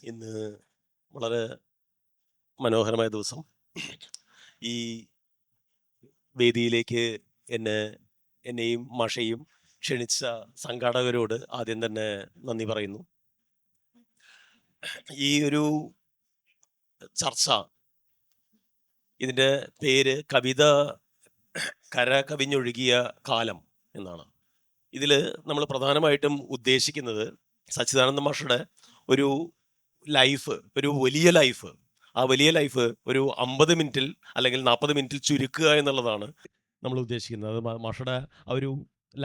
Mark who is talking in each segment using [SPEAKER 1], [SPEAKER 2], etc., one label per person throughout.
[SPEAKER 1] ഇന്ന് വളരെ മനോഹരമായ ദിവസം. ഈ വേദിയിലേക്ക് എന്നെ എന്നെയും മാഷെയും ക്ഷണിച്ച സംഘാടകരോട് ആദ്യം തന്നെ നന്ദി പറയുന്നു. ഈ ഒരു ചർച്ച, ഇതിൻ്റെ പേര് കര കവിഞ്ഞൊഴുകിയ കാലം എന്നാണ്. ഇതിൽ നമ്മൾ പ്രധാനമായിട്ടും ഉദ്ദേശിക്കുന്നത് സച്ചിദാനന്ദ മാഷുടെ ഒരു ഒരു വലിയ ലൈഫ്, ആ വലിയ ലൈഫ് ഒരു 50 മിനിറ്റിൽ അല്ലെങ്കിൽ 40 മിനിറ്റിൽ ചുരുക്കുക എന്നുള്ളതാണ് നമ്മൾ ഉദ്ദേശിക്കുന്നത്. അത് മാഷുടെ ആ ഒരു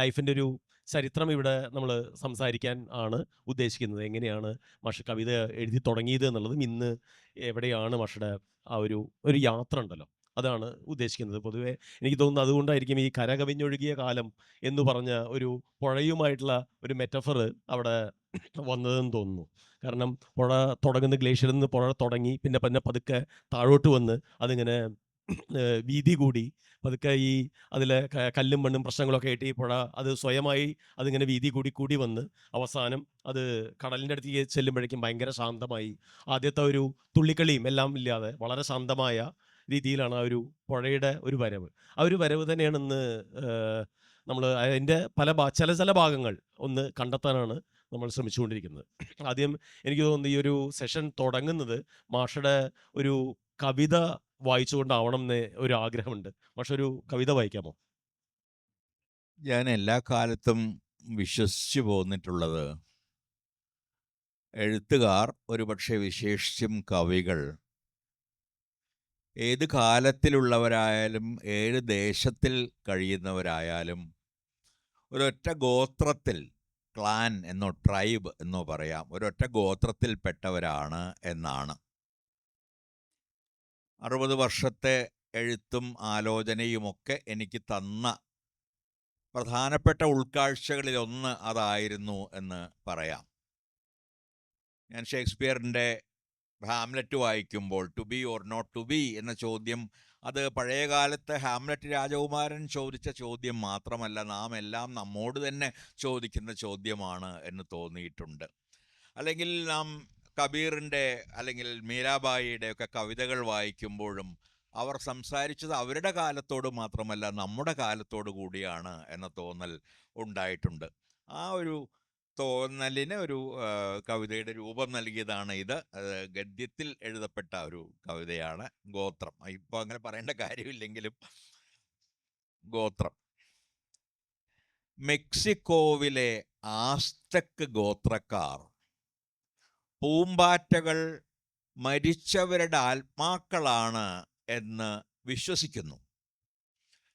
[SPEAKER 1] ലൈഫിൻ്റെ ഒരു ചരിത്രം ഇവിടെ നമ്മൾ സംസാരിക്കാൻ ആണ് ഉദ്ദേശിക്കുന്നത്. എങ്ങനെയാണ് മാഷ് കവിത എഴുതി തുടങ്ങിയത് എന്നുള്ളതും ഇന്ന് എവിടെയാണ് മാഷുടെ ആ ഒരു യാത്ര ഉണ്ടല്ലോ, അതാണ് ഉദ്ദേശിക്കുന്നത്. പൊതുവേ എനിക്ക് തോന്നുന്നു അതുകൊണ്ടായിരിക്കും ഈ കര കവിഞ്ഞൊഴുകിയ കാലം എന്ന് പറഞ്ഞ ഒരു പുഴയുമായിട്ടുള്ള ഒരു മെറ്റഫർ അവിടെ വന്നതെന്ന് തോന്നുന്നു. കാരണം പുഴ തുടങ്ങുന്ന ഗ്ലേഷ്യറിൽ നിന്ന് പുഴ തുടങ്ങി പിന്നെ പിന്നെ പതുക്കെ താഴോട്ട് വന്ന് അതിങ്ങനെ വീതി കൂടി പതുക്കെ അതിലെ കല്ലും മണ്ണും പ്രശ്നങ്ങളൊക്കെ ആയിട്ട് ഈ പുഴ അത് സ്വയമായി അതിങ്ങനെ വീതി കൂടി കൂടി വന്ന് അവസാനം അത് കടലിൻ്റെ അടുത്തേക്ക് ചെല്ലുമ്പോഴേക്കും ഭയങ്കര ശാന്തമായി, ആദ്യത്തെ ഒരു തുള്ളിക്കളിയും എല്ലാം ഇല്ലാതെ വളരെ ശാന്തമായ രീതിയിലാണ് ആ ഒരു പുഴയുടെ ഒരു വരവ്. ആ ഒരു വരവ് തന്നെയാണ് ഇന്ന് നമ്മൾ അതിൻ്റെ ചില ഭാഗങ്ങൾ ഒന്ന് കണ്ടെത്താനാണ് നമ്മൾ ശ്രമിച്ചുകൊണ്ടിരിക്കുന്നത്. ആദ്യം എനിക്ക് തോന്നുന്നു ഈ ഒരു സെഷൻ തുടങ്ങുന്നത് മാഷയുടെ ഒരു കവിത വായിച്ചുകൊണ്ടാവണം എന്ന് ഒരു ആഗ്രഹമുണ്ട്. മാഷ് ഒരു കവിത വായിക്കാമോ?
[SPEAKER 2] ഞാൻ എല്ലാ കാലത്തും വിശ്വസിച്ചു പോന്നിട്ടുള്ളത്, എഴുത്തുകാർ, ഒരുപക്ഷെ വിശേഷിച്ചും കവികൾ, ഏത് കാലത്തിലുള്ളവരായാലും ഏത് ദേശത്തിൽ കഴിയുന്നവരായാലും ഒരൊറ്റ ഗോത്രത്തിൽ, ക്ലാൻ എന്നോ ട്രൈബ് എന്നോ പറയാം, ഒരൊറ്റ ഗോത്രത്തിൽപ്പെട്ടവരാണ് എന്നാണ്. 60 വർഷത്തെ എഴുത്തും ആലോചനയുമൊക്കെ എനിക്ക് തന്ന പ്രധാനപ്പെട്ട ഉൾക്കാഴ്ചകളിലൊന്ന് അതായിരുന്നു എന്ന് പറയാം. ഞാൻ ഷേക്സ്പിയറിൻ്റെ ഹാംലെറ്റ് വായിക്കുമ്പോൾ to be or not to be എന്ന ചോദ്യം, അത് പഴയകാലത്ത് ഹാംലെറ്റ് രാജകുമാരൻ ചോദിച്ച ചോദ്യം മാത്രമല്ല, നാം എല്ലാം നമ്മോട് തന്നെ ചോദിക്കുന്ന ചോദ്യമാണ് എന്ന് തോന്നിയിട്ടുണ്ട്. അല്ലെങ്കിൽ നാം കബീറിൻ്റെ അല്ലെങ്കിൽ മീരാബായിയുടെ ഒക്കെ കവിതകൾ വായിക്കുമ്പോഴും അവർ സംസാരിച്ചത് അവരുടെ കാലത്തോട് മാത്രമല്ല നമ്മുടെ കാലത്തോട് കൂടിയാണ് എന്ന തോന്നൽ ഉണ്ടായിട്ടുണ്ട്. ആ ഒരു തോന്നലിന് ഒരു കവിതയുടെ രൂപം നൽകിയതാണ് ഇത്. ഗദ്യത്തിൽ എഴുതപ്പെട്ട ഒരു കവിതയാണ് ഗോത്രം. ഇപ്പോൾ അങ്ങനെ പറയേണ്ട കാര്യമില്ലെങ്കിലും ഗോത്രം. മെക്സിക്കോവിലെ ആസ്തക് ഗോത്രക്കാർ പൂമ്പാറ്റകൾ മരിച്ചവരുടെ ആത്മാക്കളാണ് എന്ന് വിശ്വസിക്കുന്നു.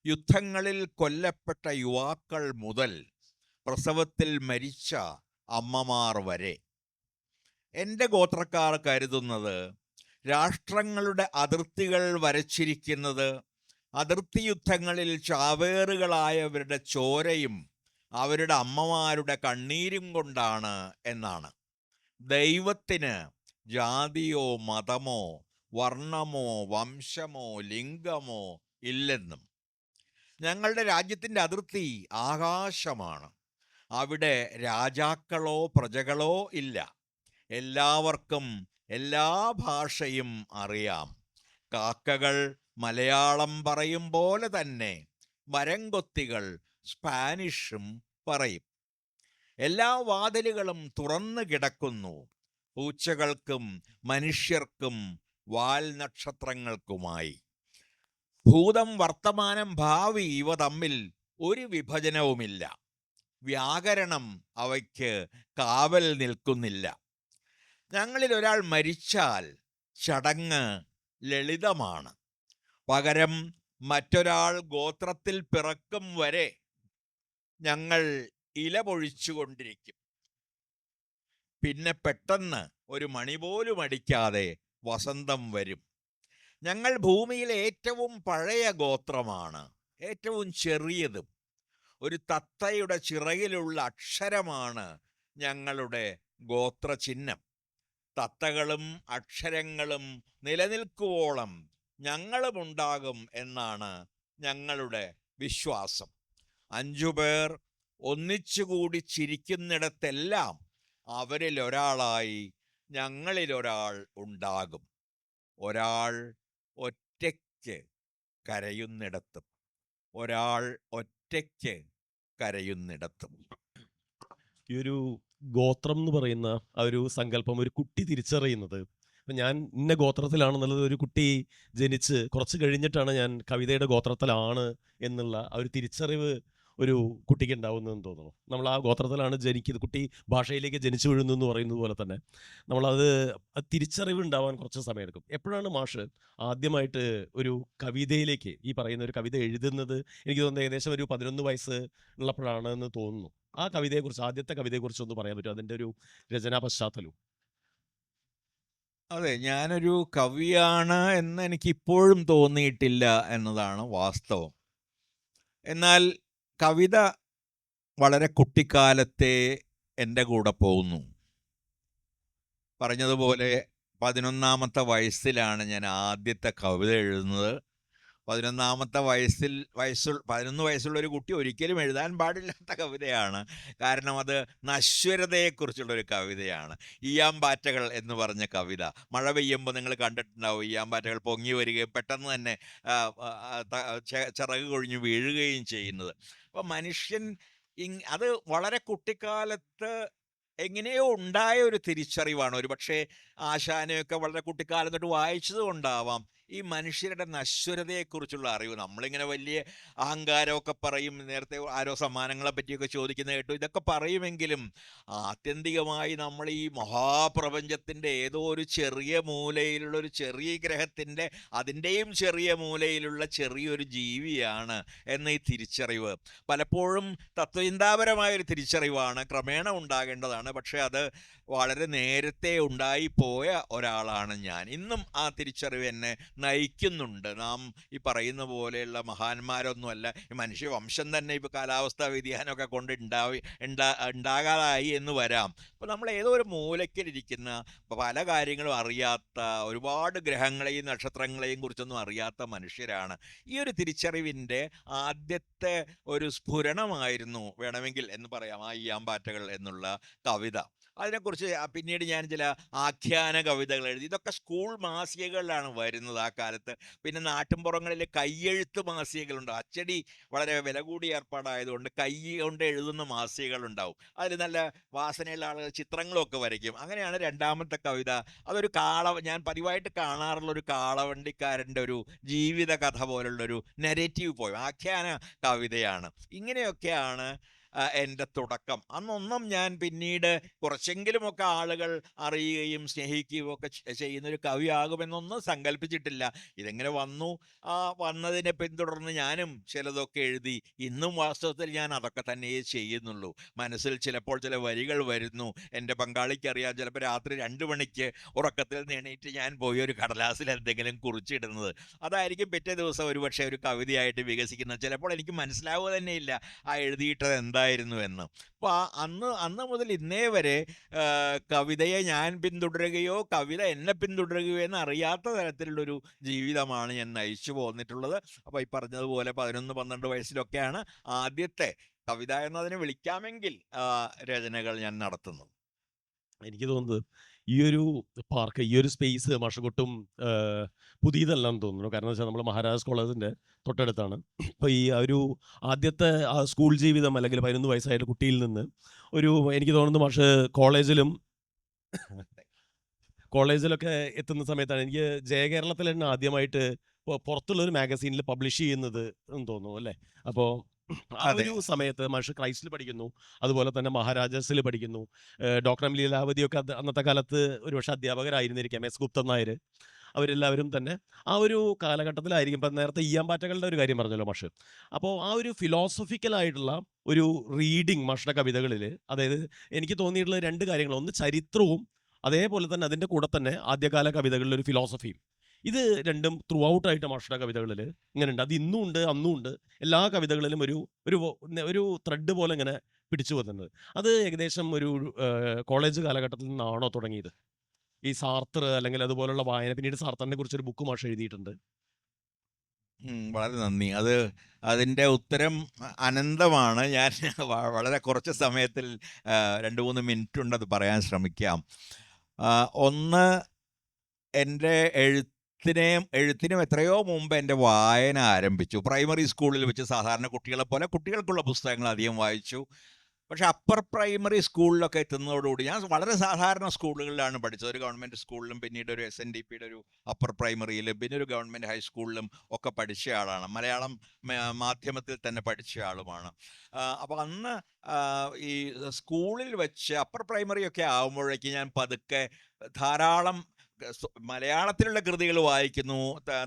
[SPEAKER 2] യുദ്ധങ്ങളിൽ കൊല്ലപ്പെട്ട യുവാക്കൾ മുതൽ പ്രസവത്തിൽ മരിച്ച അമ്മമാർ വരെ. എൻ്റെ ഗോത്രക്കാർ കരുതുന്നത് രാഷ്ട്രങ്ങളുടെ അതിർത്തികൾ വരച്ചിരിക്കുന്നത് അതിർത്തി യുദ്ധങ്ങളിൽ ചാവേറുകളായവരുടെ ചോരയും അവരുടെ അമ്മമാരുടെ കണ്ണീരും കൊണ്ടാണ് എന്നാണ്. ദൈവത്തിന് ജാതിയോ മതമോ വർണ്ണമോ വംശമോ ലിംഗമോ ഇല്ലെന്നും, ഞങ്ങളുടെ രാജ്യത്തിൻ്റെ അതിർത്തി ആകാശമാണ്, അവിടെ രാജാക്കളോ പ്രജകളോ ഇല്ല, എല്ലാവർക്കും എല്ലാ ഭാഷയും അറിയാം, കാക്കകൾ മലയാളം പറയും പോലെ തന്നെ മരംകൊത്തികൾ സ്പാനിഷും പറയും, എല്ലാ വാതിലുകളും തുറന്നു കിടക്കുന്നു, പൂച്ചകൾക്കും മനുഷ്യർക്കും വാൽ നക്ഷത്രങ്ങൾക്കുമായി. ഭൂതം വർത്തമാനം ഭാവി ഇവ തമ്മിൽ ഒരു വിഭജനവുമില്ല, വ്യാകരണം അവയ്ക്ക് കാവൽ നിൽക്കുന്നില്ല. ഞങ്ങളിൽ ഒരാൾ മരിച്ചാൽ ചടങ്ങ് ലളിതമാണ്, പകരം മറ്റൊരാൾ ഗോത്രത്തിൽ പിറക്കും വരെ ഞങ്ങൾ ഇല പൊഴിച്ചുകൊണ്ടിരിക്കും. പിന്നെ പെട്ടെന്ന് ഒരു മണി പോലും അടിക്കാതെ വസന്തം വരും. ഞങ്ങൾ ഭൂമിയിലെ ഏറ്റവും പഴയ ഗോത്രമാണ്, ഏറ്റവും ചെറിയതും. ഒരു തത്തയുടെ ചിറകിലുള്ള അക്ഷരമാണ് ഞങ്ങളുടെ ഗോത്രചിഹ്നം. തത്തകളും അക്ഷരങ്ങളും നിലനിൽക്കുവോളം ഞങ്ങളുമുണ്ടാകും എന്നാണ് ഞങ്ങളുടെ വിശ്വാസം. 5 പേർ ഒന്നിച്ചുകൂടി ചിരിക്കുന്നിടത്തെല്ലാം അവരിൽ ഒരാളായി ഞങ്ങളിലൊരാൾ ഉണ്ടാകും, ഒരാൾ ഒറ്റയ്ക്ക് കരയുന്നിടത്തും, ഒരാൾ ഒറ്റയ്ക്ക് കരയുന്നിടത്തും.
[SPEAKER 1] ഈ ഒരു ഗോത്രം എന്ന് പറയുന്ന ആ ഒരു സങ്കല്പം ഒരു കുട്ടി തിരിച്ചറിയുന്നത്, ഇപ്പം ഞാൻ ഇന്ന ഗോത്രത്തിലാണെന്നുള്ളത് ഒരു കുട്ടി ജനിച്ച് കുറച്ച് കഴിഞ്ഞിട്ടാണ് ഞാൻ കവിതയുടെ ഗോത്രത്തിലാണ് എന്നുള്ള ആ ഒരു തിരിച്ചറിവ് ഒരു കുട്ടിക്ക് ഉണ്ടാവുന്നതെന്ന് തോന്നുന്നു. നമ്മൾ ആ ഗോത്രത്തിലാണ് ജനിക്കുന്നത്, കുട്ടി ഭാഷയിലേക്ക് ജനിച്ചു വീഴുന്നു എന്ന് പറയുന്നത് പോലെ തന്നെ നമ്മളത് തിരിച്ചറിവ് ഉണ്ടാവാൻ കുറച്ച് സമയമെടുക്കും. എപ്പോഴാണ് മാഷ് ആദ്യമായിട്ട് ഒരു കവിതയിലേക്ക്, ഈ പറയുന്ന ഒരു കവിത എഴുതുന്നത്? എനിക്ക് തോന്നുന്നത് ഏകദേശം ഒരു 11 വയസ്സ് ഉള്ളപ്പോഴാണെന്ന് തോന്നുന്നു. ആ കവിതയെക്കുറിച്ച്, ആദ്യത്തെ കവിതയെക്കുറിച്ച് ഒന്ന് പറയാൻ പറ്റുമോ? അതിൻ്റെ ഒരു രചനാ പശ്ചാത്തലവും.
[SPEAKER 2] അതെ, ഞാനൊരു കവിയാണ് എന്ന് എനിക്കിപ്പോഴും തോന്നിയിട്ടില്ല എന്നതാണ് വാസ്തവം. എന്നാൽ കവിത വളരെ കുട്ടിക്കാലത്തെ എൻ്റെ കൂടെ പോകുന്നു. പറഞ്ഞതുപോലെ 11ാമത്തെ വയസ്സിലാണ് ഞാൻ ആദ്യത്തെ കവിത എഴുതുന്നത്. 11ാമത്തെ 11 വയസ്സുള്ള ഒരു കുട്ടി ഒരിക്കലും എഴുതാൻ പാടില്ലാത്ത കവിതയാണ്. കാരണം അത് നശ്വരതയെക്കുറിച്ചുള്ളൊരു കവിതയാണ്. ഈയാമ്പാറ്റകൾ എന്ന് പറഞ്ഞ കവിത. മഴ പെയ്യുമ്പോൾ നിങ്ങൾ കണ്ടിട്ടുണ്ടാവും, ഈയാമ്പാറ്റകൾ പൊങ്ങി വരികയും പെട്ടെന്ന് തന്നെ ചിറക് കൊഴിഞ്ഞ് വീഴുകയും ചെയ്യുന്നത്. അപ്പം മനുഷ്യൻ അത് വളരെ കുട്ടിക്കാലത്ത് എങ്ങനെയോ ഉണ്ടായ ഒരു തിരിച്ചറിവാണ്. ഒരു പക്ഷേ ആശാനെയൊക്കെ വളരെ കുട്ടിക്കാലം തൊട്ട് വായിച്ചത് കൊണ്ടാവാം ഈ മനുഷ്യരുടെ നശ്വരതയെക്കുറിച്ചുള്ള അറിവ്. നമ്മളിങ്ങനെ വലിയ അഹങ്കാരമൊക്കെ പറയും, നേരത്തെ ആരോ സമ്മാനങ്ങളെ പറ്റിയൊക്കെ ചോദിക്കുന്ന കേട്ടു, ഇതൊക്കെ പറയുമെങ്കിലും ആത്യന്തികമായി നമ്മൾ ഈ മഹാപ്രപഞ്ചത്തിൻ്റെ ഏതോ ഒരു ചെറിയ മൂലയിലുള്ള ഒരു ചെറിയ ഗ്രഹത്തിൻ്റെ അതിൻ്റെയും ചെറിയ മൂലയിലുള്ള ചെറിയൊരു ജീവിയാണ് എന്ന ഈ തിരിച്ചറിവ് പലപ്പോഴും തത്വചിന്താപരമായൊരു തിരിച്ചറിവാണ്, ക്രമേണ ഉണ്ടാകേണ്ടതാണ്. പക്ഷേ അത് വളരെ നേരത്തെ ഉണ്ടായിപ്പോയ ഒരാളാണ് ഞാൻ. ഇന്നും ആ തിരിച്ചറിവ് എന്നെ നയിക്കുന്നുണ്ട്. നാം ഈ പറയുന്ന പോലെയുള്ള മഹാന്മാരൊന്നുമല്ല, ഈ മനുഷ്യവംശം തന്നെ ഇപ്പോൾ കാലാവസ്ഥാ വ്യതിയാനമൊക്കെ കൊണ്ട് ഉണ്ടാകാതായി എന്ന് വരാം. അപ്പോൾ നമ്മൾ ഏതോ ഒരു മൂലയ്ക്കിലിരിക്കുന്ന, പല കാര്യങ്ങളും അറിയാത്ത, ഒരുപാട് ഗ്രഹങ്ങളെയും നക്ഷത്രങ്ങളെയും കുറിച്ചൊന്നും അറിയാത്ത മനുഷ്യരാണ്. ഈ ഒരു തിരിച്ചറിവിൻ്റെ ആദ്യത്തെ ഒരു സ്ഫുരണമായിരുന്നു വേണമെങ്കിൽ എന്ന് പറയാം ആ ഈയാമ്പാറ്റകൾ എന്നുള്ള കവിത. അതിനെക്കുറിച്ച് പിന്നീട് ഞാൻ ചില ആഖ്യാന കവിതകൾ എഴുതി. ഇതൊക്കെ സ്കൂൾ മാസികകളിലാണ് വരുന്നത് ആ കാലത്ത്. പിന്നെ നാട്ടിൻപുറങ്ങളിൽ കയ്യെഴുത്ത് മാസികകളുണ്ട്. അച്ചടി വളരെ വില കൂടിയ ഏർപ്പാടായതുകൊണ്ട് കൈ കൊണ്ട് എഴുതുന്ന മാസികകളുണ്ടാവും. അതിൽ നല്ല വാസനയുള്ള ആളുകൾ ചിത്രങ്ങളൊക്കെ വരയ്ക്കും. അങ്ങനെയാണ് രണ്ടാമത്തെ കവിത. അതൊരു ഞാൻ പതിവായിട്ട് കാണാറുള്ള ഒരു കാളവണ്ടിക്കാരൻ്റെ ഒരു ജീവിത കഥ പോലുള്ളൊരു നെരേറ്റീവ് പോയം, ആഖ്യാന കവിതയാണ്. ഇങ്ങനെയൊക്കെയാണ് എൻ്റെ തുടക്കം. അന്നൊന്നും ഞാൻ പിന്നീട് കുറച്ചെങ്കിലുമൊക്കെ ആളുകൾ അറിയുകയും സ്നേഹിക്കുകയും ഒക്കെ ചെയ്യുന്നൊരു കവിയാകുമെന്നൊന്നും സങ്കല്പിച്ചിട്ടില്ല. ഇതെങ്ങനെ വന്നു, വന്നതിനെ പിന്തുടർന്ന് ഞാനും ചിലതൊക്കെ എഴുതി. ഇന്നും വാസ്തവത്തിൽ ഞാൻ അതൊക്കെ തന്നെയേ ചെയ്യുന്നുള്ളൂ. മനസ്സിൽ ചിലപ്പോൾ ചില വരികൾ വരുന്നു, എൻ്റെ പങ്കാളിക്കറിയാം. ചിലപ്പോൾ രാത്രി 2 മണിക്ക് ഉറക്കത്തിൽ എണീറ്റ് ഞാൻ പോയി ഒരു കടലാസിൽ എന്തെങ്കിലും കുറിച്ചിടുന്നത്. അതായിരിക്കും പിറ്റേ ദിവസം ഒരുപക്ഷെ ഒരു കവിതയായിട്ട് വികസിക്കുന്നത്. ചിലപ്പോൾ എനിക്ക് മനസ്സിലാവുക തന്നെയില്ല ആ എഴുതിയിട്ടത് എന്തായിരുന്നു എന്ന്. അപ്പോൾ അന്ന് മുതൽ ഇന്നേ വരെ കവിതയെ ഞാൻ പിന്തുടരുകയോ കവിത എന്നെ പിന്തുടരുകയോ എന്ന് അറിയാത്ത തരത്തിലുള്ളൊരു ജീവിതമാണ് ഞാൻ നയിച്ചു പോന്നിട്ടുള്ളത്. അപ്പോൾ ഈ പറഞ്ഞതുപോലെ 11-12 വയസ്സിലൊക്കെയാണ് ആദ്യത്തെ കവിത എന്നതിനെ വിളിക്കാമെങ്കിൽ രചനകൾ ഞാൻ നടത്തുന്നത്.
[SPEAKER 1] എനിക്ക് തോന്നുന്നത് ഈ ഒരു പാർക്ക്, ഈ ഒരു സ്പേസ് മാഷക്കൊട്ടും പുതിയതല്ലെന്ന് തോന്നുന്നു. കാരണം വെച്ചാൽ നമ്മൾ മഹാരാജാസ് കോളേജിൻ്റെ തൊട്ടടുത്താണ്. അപ്പോൾ ഈ ഒരു ആദ്യത്തെ ആ സ്കൂൾ ജീവിതം, അല്ലെങ്കിൽ 11 വയസ്സായ കുട്ടിയിൽ നിന്ന് എനിക്ക് തോന്നുന്നു മാഷ് കോളേജിലൊക്കെ എത്തുന്ന സമയത്താണ് എനിക്ക് ജയകേരളത്തിൽ തന്നെ ആദ്യമായിട്ട് പുറത്തുള്ളൊരു മാഗസീനിൽ പബ്ലിഷ് ചെയ്യുന്നത് എന്ന് തോന്നുന്നു അല്ലേ? അപ്പോൾ ആ
[SPEAKER 2] അതെ.
[SPEAKER 1] ഒരു സമയത്ത് മാഷ് ക്രൈസ്റ്റിൽ പഠിക്കുന്നു, അതുപോലെ തന്നെ മഹാരാജാസിൽ പഠിക്കുന്നു. ഡോക്ടർ എം ലീലാവതിയൊക്കെ അന്നത്തെ കാലത്ത് ഒരുപക്ഷെ അധ്യാപകരായിരുന്നിരിക്കാം, എസ് ഗുപ്തൻ നായർ, അവരെല്ലാവരും തന്നെ ആ ഒരു കാലഘട്ടത്തിലായിരിക്കും. ഇപ്പം നേരത്തെ ഈയാമ്പാറ്റകളുടെ ഒരു കാര്യം പറഞ്ഞല്ലോ മാഷ്. അപ്പോൾ ആ ഒരു ഫിലോസഫിക്കലായിട്ടുള്ള ഒരു റീഡിങ് മാഷുടെ കവിതകളിൽ, അതായത് എനിക്ക് തോന്നിയിട്ടുള്ള 2 കാര്യങ്ങൾ, ഒന്ന് ചരിത്രവും അതേപോലെ തന്നെ അതിൻ്റെ കൂടെ തന്നെ ആദ്യകാല കവിതകളിൽ ഒരു ഫിലോസഫിയും. ഇത് രണ്ടും ത്രൂ ഔട്ട് ആയിട്ട് മാഷുടെ കവിതകളിൽ ഇങ്ങനെയുണ്ട്. അത് ഇന്നും ഉണ്ട്, അന്നും ഉണ്ട്. എല്ലാ കവിതകളിലും ഒരു ഒരു ഒരു ത്രെഡ് പോലെ ഇങ്ങനെ പിടിച്ചു വന്നത്. അത് ഏകദേശം ഒരു കോളേജ് കാലഘട്ടത്തിൽ നിന്നാണോ തുടങ്ങിയത്? ഈ സാർത്തർ അല്ലെങ്കിൽ അതുപോലുള്ള വായന, പിന്നീട് സാർത്തറിനെ കുറിച്ചൊരു ബുക്ക് മാഷ് എഴുതിയിട്ടുണ്ട്.
[SPEAKER 2] വളരെ നന്ദി. അതിൻ്റെ ഉത്തരം അനന്തമാണ്. ഞാൻ വളരെ കുറച്ച് സമയത്തിൽ 2-3 മിനിറ്റ് കൊണ്ട് അത് പറയാൻ ശ്രമിക്കാം. ഒന്ന് എൻ്റെ എഴുത്തിനും എത്രയോ മുമ്പ് എൻ്റെ വായന ആരംഭിച്ചു. പ്രൈമറി സ്കൂളിൽ വെച്ച് സാധാരണ കുട്ടികളെ പോലെ കുട്ടികൾക്കുള്ള പുസ്തകങ്ങൾ അധികം വായിച്ചു. പക്ഷേ അപ്പർ പ്രൈമറി സ്കൂളിലൊക്കെ എത്തുന്നതോടുകൂടി ഞാൻ വളരെ സാധാരണ സ്കൂളുകളിലാണ് പഠിച്ചത്. ഒരു ഗവൺമെൻറ് സ്കൂളിലും പിന്നീട് ഒരു SNDPയുടെ ഒരു അപ്പർ പ്രൈമറിയിലും പിന്നെ ഒരു ഗവൺമെൻറ് ഹൈസ്കൂളിലും ഒക്കെ പഠിച്ച ആളാണ്. മലയാളം മാധ്യമത്തിൽ തന്നെ പഠിച്ച ആളുമാണ്. അപ്പോൾ അന്ന് ഈ സ്കൂളിൽ വെച്ച് അപ്പർ പ്രൈമറി ഒക്കെ ആകുമ്പോഴേക്ക് ഞാൻ പതുക്കെ ധാരാളം മലയാളത്തിലുള്ള കൃതികൾ വായിക്കുന്നു.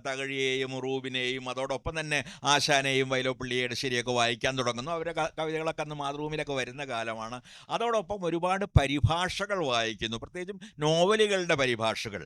[SPEAKER 2] തകഴിയെയും ഉറൂബിനെയും അതോടൊപ്പം തന്നെ ആശാനെയും വൈലോപ്പിള്ളി എടശ്ശേരിയൊക്കെ വായിക്കാൻ തുടങ്ങുന്നു. അവരുടെ കവിതകളൊക്കെ അന്ന് മാതൃഭൂമിയിലൊക്കെ വരുന്ന കാലമാണ്. അതോടൊപ്പം ഒരുപാട് പരിഭാഷകൾ വായിക്കുന്നു, പ്രത്യേകിച്ചും നോവലുകളുടെ പരിഭാഷകൾ.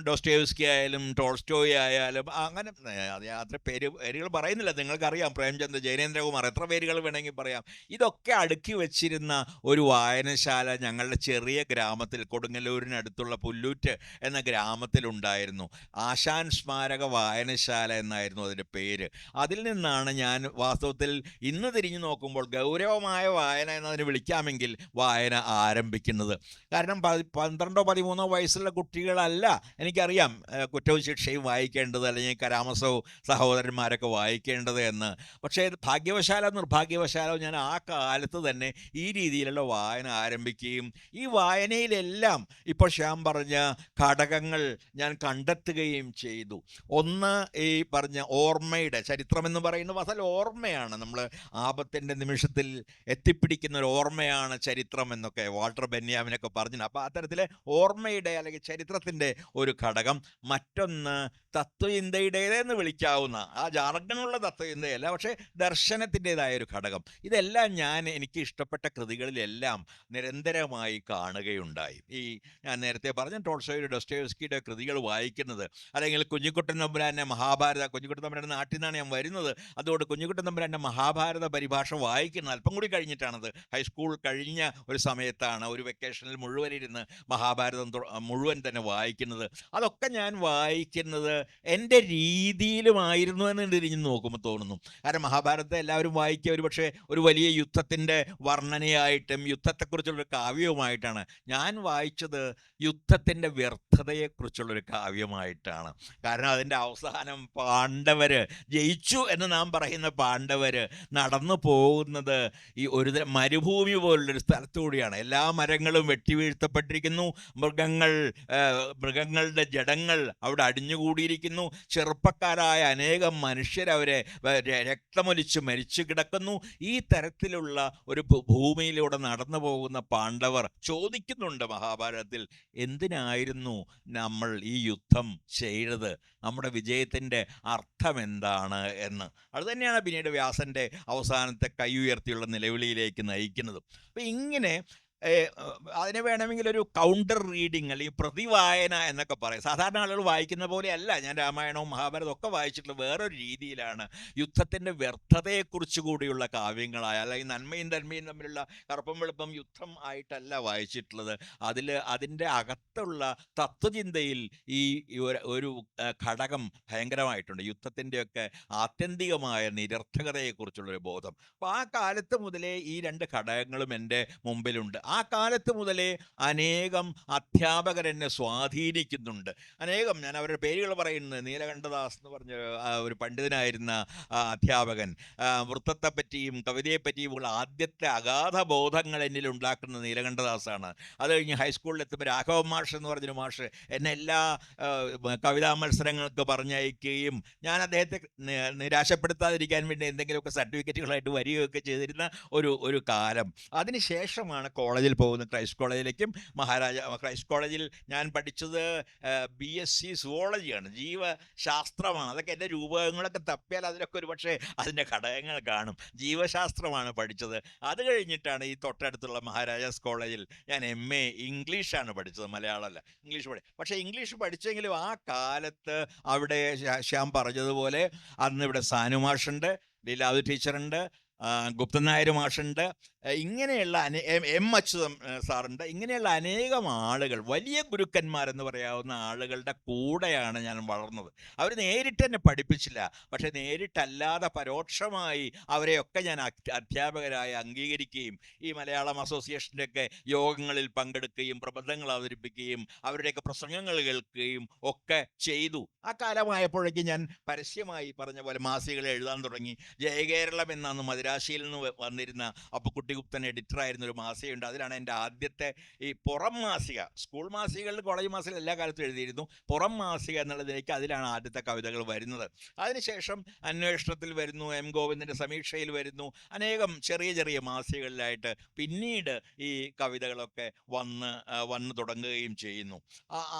[SPEAKER 2] ഡോസ്റ്റോയെവ്സ്കി ആയാലും ടോൾസ്റ്റോയ് ആയാലും അങ്ങനെ അത് അത്ര പേരുകൾ പറയുന്നില്ല, നിങ്ങൾക്കറിയാം. പ്രേംചന്ദ്, ജയനേന്ദ്രകുമാർ, എത്ര പേരുകൾ വേണമെങ്കിൽ പറയാം. ഇതൊക്കെ അടുക്കി വച്ചിരുന്ന ഒരു വായനശാല ഞങ്ങളുടെ ചെറിയ ഗ്രാമത്തിൽ, കൊടുങ്ങല്ലൂരിനടുത്തുള്ള പുല്ലൂറ്റ് എന്ന ഗ്രാമത്തിലുണ്ടായിരുന്നു. ആശാൻ സ്മാരക വായനശാല എന്നായിരുന്നു അതിൻ്റെ പേര്. അതിൽ നിന്നാണ് ഞാൻ വാസ്തവത്തിൽ ഇന്ന് തിരിഞ്ഞു നോക്കുമ്പോൾ ഗൗരവമായ വായന എന്നതിന് വിളിക്കാമെങ്കിൽ വായന ആരംഭിക്കുന്നത്. കാരണം 12-13 വയസ്സുള്ള കുട്ടികളല്ല, എനിക്കറിയാം കുറ്റവും ശിക്ഷയും വായിക്കേണ്ടത്, അല്ലെങ്കിൽ കരാമസവും സഹോദരന്മാരൊക്കെ വായിക്കേണ്ടത് എന്ന്. പക്ഷേ ഭാഗ്യവശാലോ നിർഭാഗ്യവശാലോ ഞാൻ ആ കാലത്ത് തന്നെ ഈ രീതിയിലുള്ള വായന ആരംഭിക്കുകയും ഈ വായനയിലെല്ലാം ഇപ്പോൾ ശ്യാം പറഞ്ഞ ഘടകങ്ങൾ ഞാൻ കണ്ടെത്തുകയും ചെയ്തു. ഒന്ന്, ഈ പറഞ്ഞ ഓർമ്മയുടെ ചരിത്രമെന്ന് പറയുന്നത് അസൽ ഓർമ്മയാണ്. നമ്മൾ ആപത്തിൻ്റെ നിമിഷത്തിൽ എത്തിപ്പിടിക്കുന്ന ഒരു ഓർമ്മയാണ് ചരിത്രം എന്നൊക്കെ വാൾട്ടർ ബെന്യാമിനൊക്കെ പറഞ്ഞു. അപ്പോൾ അത്തരത്തിലെ ഓർമ്മയുടെ അല്ലെങ്കിൽ ചരിത്രത്തിൻ്റെ ഒരു ഘടകം. മറ്റൊന്ന് തത്വചിന്തയുടേതെന്ന് വിളിക്കാവുന്ന, ആ ജാർഗണുള്ള തത്വചിന്തയല്ല, പക്ഷേ ദർശനത്തിൻ്റെതായ ഒരു ഘടകം. ഇതെല്ലാം എനിക്ക് ഇഷ്ടപ്പെട്ട കൃതികളിലെല്ലാം നിരന്തരമായി കാണുകയുണ്ടായി. ഞാൻ നേരത്തെ പറഞ്ഞ ടോൾസ്റ്റോയുടെ, ഡോസ്റ്റോയെവ്സ്കിയുടെ കൃതികൾ വായിക്കുന്നത്, അല്ലെങ്കിൽ കുഞ്ഞിക്കുട്ടൻ തമ്പുരാൻ്റെ മഹാഭാരത, കുഞ്ഞിക്കുട്ടൻ തമ്പുരാൻ്റെ നാട്ടിൽ നിന്നാണ് ഞാൻ വരുന്നത്, അതുകൊണ്ട് കുഞ്ഞിക്കുട്ടൻ തമ്പുരാൻ്റെ മഹാഭാരത പരിഭാഷ വായിക്കുന്നത് അല്പം കൂടി കഴിഞ്ഞിട്ടാണത്. ഹൈസ്കൂൾ കഴിഞ്ഞ ഒരു സമയത്താണ് ഒരു വെക്കേഷനിൽ മുഴുവനിരുന്ന് മഹാഭാരതം മുഴുവൻ തന്നെ വായിക്കുന്നത്. അതൊക്കെ ഞാൻ വായിക്കുന്നത് എൻ്റെ രീതിയിലുമായിരുന്നു എന്ന് തിരിഞ്ഞ് നോക്കുമ്പോൾ തോന്നുന്നു. കാരണം മഹാഭാരതത്തെ എല്ലാവരും വായിക്കുക ഒരു പക്ഷേ ഒരു വലിയ യുദ്ധത്തിൻ്റെ വർണ്ണനയായിട്ടും യുദ്ധത്തെക്കുറിച്ചുള്ളൊരു കാവ്യവുമായിട്ടാണ്. ഞാൻ വായിച്ചത് യുദ്ധത്തിൻ്റെ വ്യർത്ഥതയെക്കുറിച്ചുള്ളൊരു കാവ്യമായിട്ടാണ്. കാരണം അതിൻ്റെ അവസാനം പാണ്ഡവർ ജയിച്ചു എന്ന് നാം പറയുന്ന പാണ്ഡവർ നടന്നു പോകുന്നത് ഈ ഒരു മരുഭൂമി പോലുള്ളൊരു സ്ഥലത്തുകൂടിയാണ്. എല്ലാ മരങ്ങളും വെട്ടിവീഴ്ത്തപ്പെട്ടിരിക്കുന്നു, മൃഗങ്ങളുടെ ജഡങ്ങൾ അവിടെ അടിഞ്ഞുകൂടിയിരിക്കുന്നു, ചെറുപ്പക്കാരായ അനേകം മനുഷ്യരവരെ രക്തമൊലിച്ച് മരിച്ചു കിടക്കുന്നു. ഈ തരത്തിലുള്ള ഒരു ഭൂമിയിലൂടെ നടന്നു പോകുന്ന പാണ്ഡവർ ചോദിക്കുന്നുണ്ട് മഹാഭാരതത്തിൽ, എന്തിനായിരുന്നു നമ്മൾ ഈ യുദ്ധം ചെയ്തത്, നമ്മുടെ വിജയത്തിൻ്റെ അർത്ഥം എന്താണ് എന്ന്. അതുതന്നെയാണ് പിന്നീട് വ്യാസൻ്റെ അവസാനത്തെ കൈ ഉയർത്തിയുള്ള നിലവിളിയിലേക്ക് നയിക്കുന്നത്. അപ്പം ഇങ്ങനെ അതിനെ വേണമെങ്കിൽ ഒരു കൗണ്ടർ റീഡിങ് അല്ലെങ്കിൽ പ്രതിവായന എന്നൊക്കെ പറയും. സാധാരണ ആളുകൾ വായിക്കുന്ന പോലെയല്ല ഞാൻ രാമായണവും മഹാഭാരതവും ഒക്കെ വായിച്ചിട്ടുള്ള വേറൊരു രീതിയിലാണ്. യുദ്ധത്തിൻ്റെ വ്യർത്ഥതയെക്കുറിച്ച് കൂടിയുള്ള കാവ്യങ്ങളായ, അല്ലെങ്കിൽ നന്മയും തന്മയും തമ്മിലുള്ള കറുപ്പും വെളുപ്പും യുദ്ധം ആയിട്ടല്ല വായിച്ചിട്ടുള്ളത്. അതിൻ്റെ അകത്തുള്ള തത്വചിന്തയിൽ ഈ ഒരു ഘടകം ഭയങ്കരമായിട്ടുണ്ട്. യുദ്ധത്തിൻ്റെയൊക്കെ ആത്യന്തികമായ നിരർത്ഥകതയെക്കുറിച്ചുള്ളൊരു ബോധം. അപ്പോൾ ആ കാലത്ത് മുതലേ ഈ രണ്ട് ഘടകങ്ങളും എൻ്റെ മുമ്പിലുണ്ട്. ആ കാലത്ത് മുതലേ അനേകം അധ്യാപകർ എന്നെ സ്വാധീനിക്കുന്നുണ്ട്. അനേകം, ഞാൻ അവരുടെ പേരുകൾ പറയുന്നത്, നീലകണ്ഠദാസ് എന്ന് പറഞ്ഞ ഒരു പണ്ഡിതനായിരുന്ന അധ്യാപകൻ, വൃത്തത്തെപ്പറ്റിയും കവിതയെപ്പറ്റിയുമുള്ള ആദ്യത്തെ അഗാധ ബോധങ്ങൾ എന്നിൽ ഉണ്ടാക്കുന്ന നീലകണ്ഠദാസാണ്. അത് കഴിഞ്ഞ് ഹൈസ്കൂളിലെത്തുമ്പോൾ രാഘവൻ മാഷ് എന്ന് പറഞ്ഞൊരു മാഷ് എന്നെ എല്ലാ കവിതാ മത്സരങ്ങൾക്ക് പറഞ്ഞയക്കുകയും ഞാൻ അദ്ദേഹത്തെ നിരാശപ്പെടുത്താതിരിക്കാൻ വേണ്ടി എന്തെങ്കിലുമൊക്കെ സർട്ടിഫിക്കറ്റുകളായിട്ട് വരികയൊക്കെ ചെയ്തിരുന്ന ഒരു കാലം. അതിനുശേഷമാണ് കോളേജിൽ പോകുന്നത്, ക്രൈസ്റ്റ് കോളേജിലേക്കും. ക്രൈസ്റ്റ് കോളേജിൽ ഞാൻ പഠിച്ചത് BSc സുവോളജിയാണ്, ജീവശാസ്ത്രമാണ്. അതൊക്കെ എൻ്റെ രൂപകങ്ങളൊക്കെ തപ്പിയാൽ അതിലൊക്കെ ഒരു പക്ഷേ അതിൻ്റെ ഘടകങ്ങൾ കാണും. ജീവശാസ്ത്രമാണ് പഠിച്ചത്. അത് കഴിഞ്ഞിട്ടാണ് ഈ തൊട്ടടുത്തുള്ള മഹാരാജാസ് കോളേജിൽ ഞാൻ MA ഇംഗ്ലീഷാണ് പഠിച്ചത്, മലയാളമല്ല, ഇംഗ്ലീഷ് പക്ഷേ ഇംഗ്ലീഷ് പഠിച്ചെങ്കിലും ആ കാലത്ത് അവിടെ ശ്യാം പറഞ്ഞതുപോലെ അന്ന് ഇവിടെ സാനു മാഷുണ്ട്, ലീലാവതി ടീച്ചറുണ്ട്, ഗുപ്തൻ നായർ മാഷുണ്ട്, ഇങ്ങനെയുള്ള എം അച്യുതൻ സാറുണ്ട്. ഇങ്ങനെയുള്ള അനേകം ആളുകൾ, വലിയ ഗുരുക്കന്മാരെന്ന് പറയാവുന്ന ആളുകളുടെ കൂടെയാണ് ഞാൻ വളർന്നത്. അവർ നേരിട്ട് എന്നെ പഠിപ്പിച്ചില്ല, പക്ഷെ നേരിട്ടല്ലാതെ പരോക്ഷമായി അവരെയൊക്കെ ഞാൻ അധ്യാപകരായി അംഗീകരിക്കുകയും ഈ മലയാളം അസോസിയേഷൻ്റെയൊക്കെ യോഗങ്ങളിൽ പങ്കെടുക്കുകയും പ്രബന്ധങ്ങൾ അവതരിപ്പിക്കുകയും അവരുടെയൊക്കെ പ്രസംഗങ്ങൾ കേൾക്കുകയും ഒക്കെ ചെയ്തു. ആ കാലമായപ്പോഴേക്കും ഞാൻ പരസ്യമായി പറഞ്ഞ പോലെ മാസികകൾ എഴുതാൻ തുടങ്ങി. ജയകേരളം എന്നാണ് മദിരാശിയിൽ നിന്ന് വന്നിരുന്ന അപ്പുക്കുട്ടി ഗുപ്തൻ എഡിറ്ററായിരുന്ന ഒരു മാസികയുണ്ട്. അതിലാണ് എൻ്റെ ആദ്യത്തെ ഈ പുറം മാസിക. സ്കൂൾ മാസികകളിൽ, കോളേജ് മാസികകൾ എല്ലാ കാലത്തും എഴുതിയിരുന്നു. പുറം മാസിക എന്നുള്ളതിലേക്ക് അതിലാണ് ആദ്യത്തെ കവിതകൾ വരുന്നത്. അതിനുശേഷം അന്വേഷണത്തിൽ വരുന്നു, എം ഗോവിന്ദൻ്റെ സമീക്ഷയിൽ വരുന്നു, അനേകം ചെറിയ ചെറിയ മാസികകളിലായിട്ട് പിന്നീട് ഈ കവിതകളൊക്കെ വന്ന് തുടങ്ങുകയും ചെയ്യുന്നു.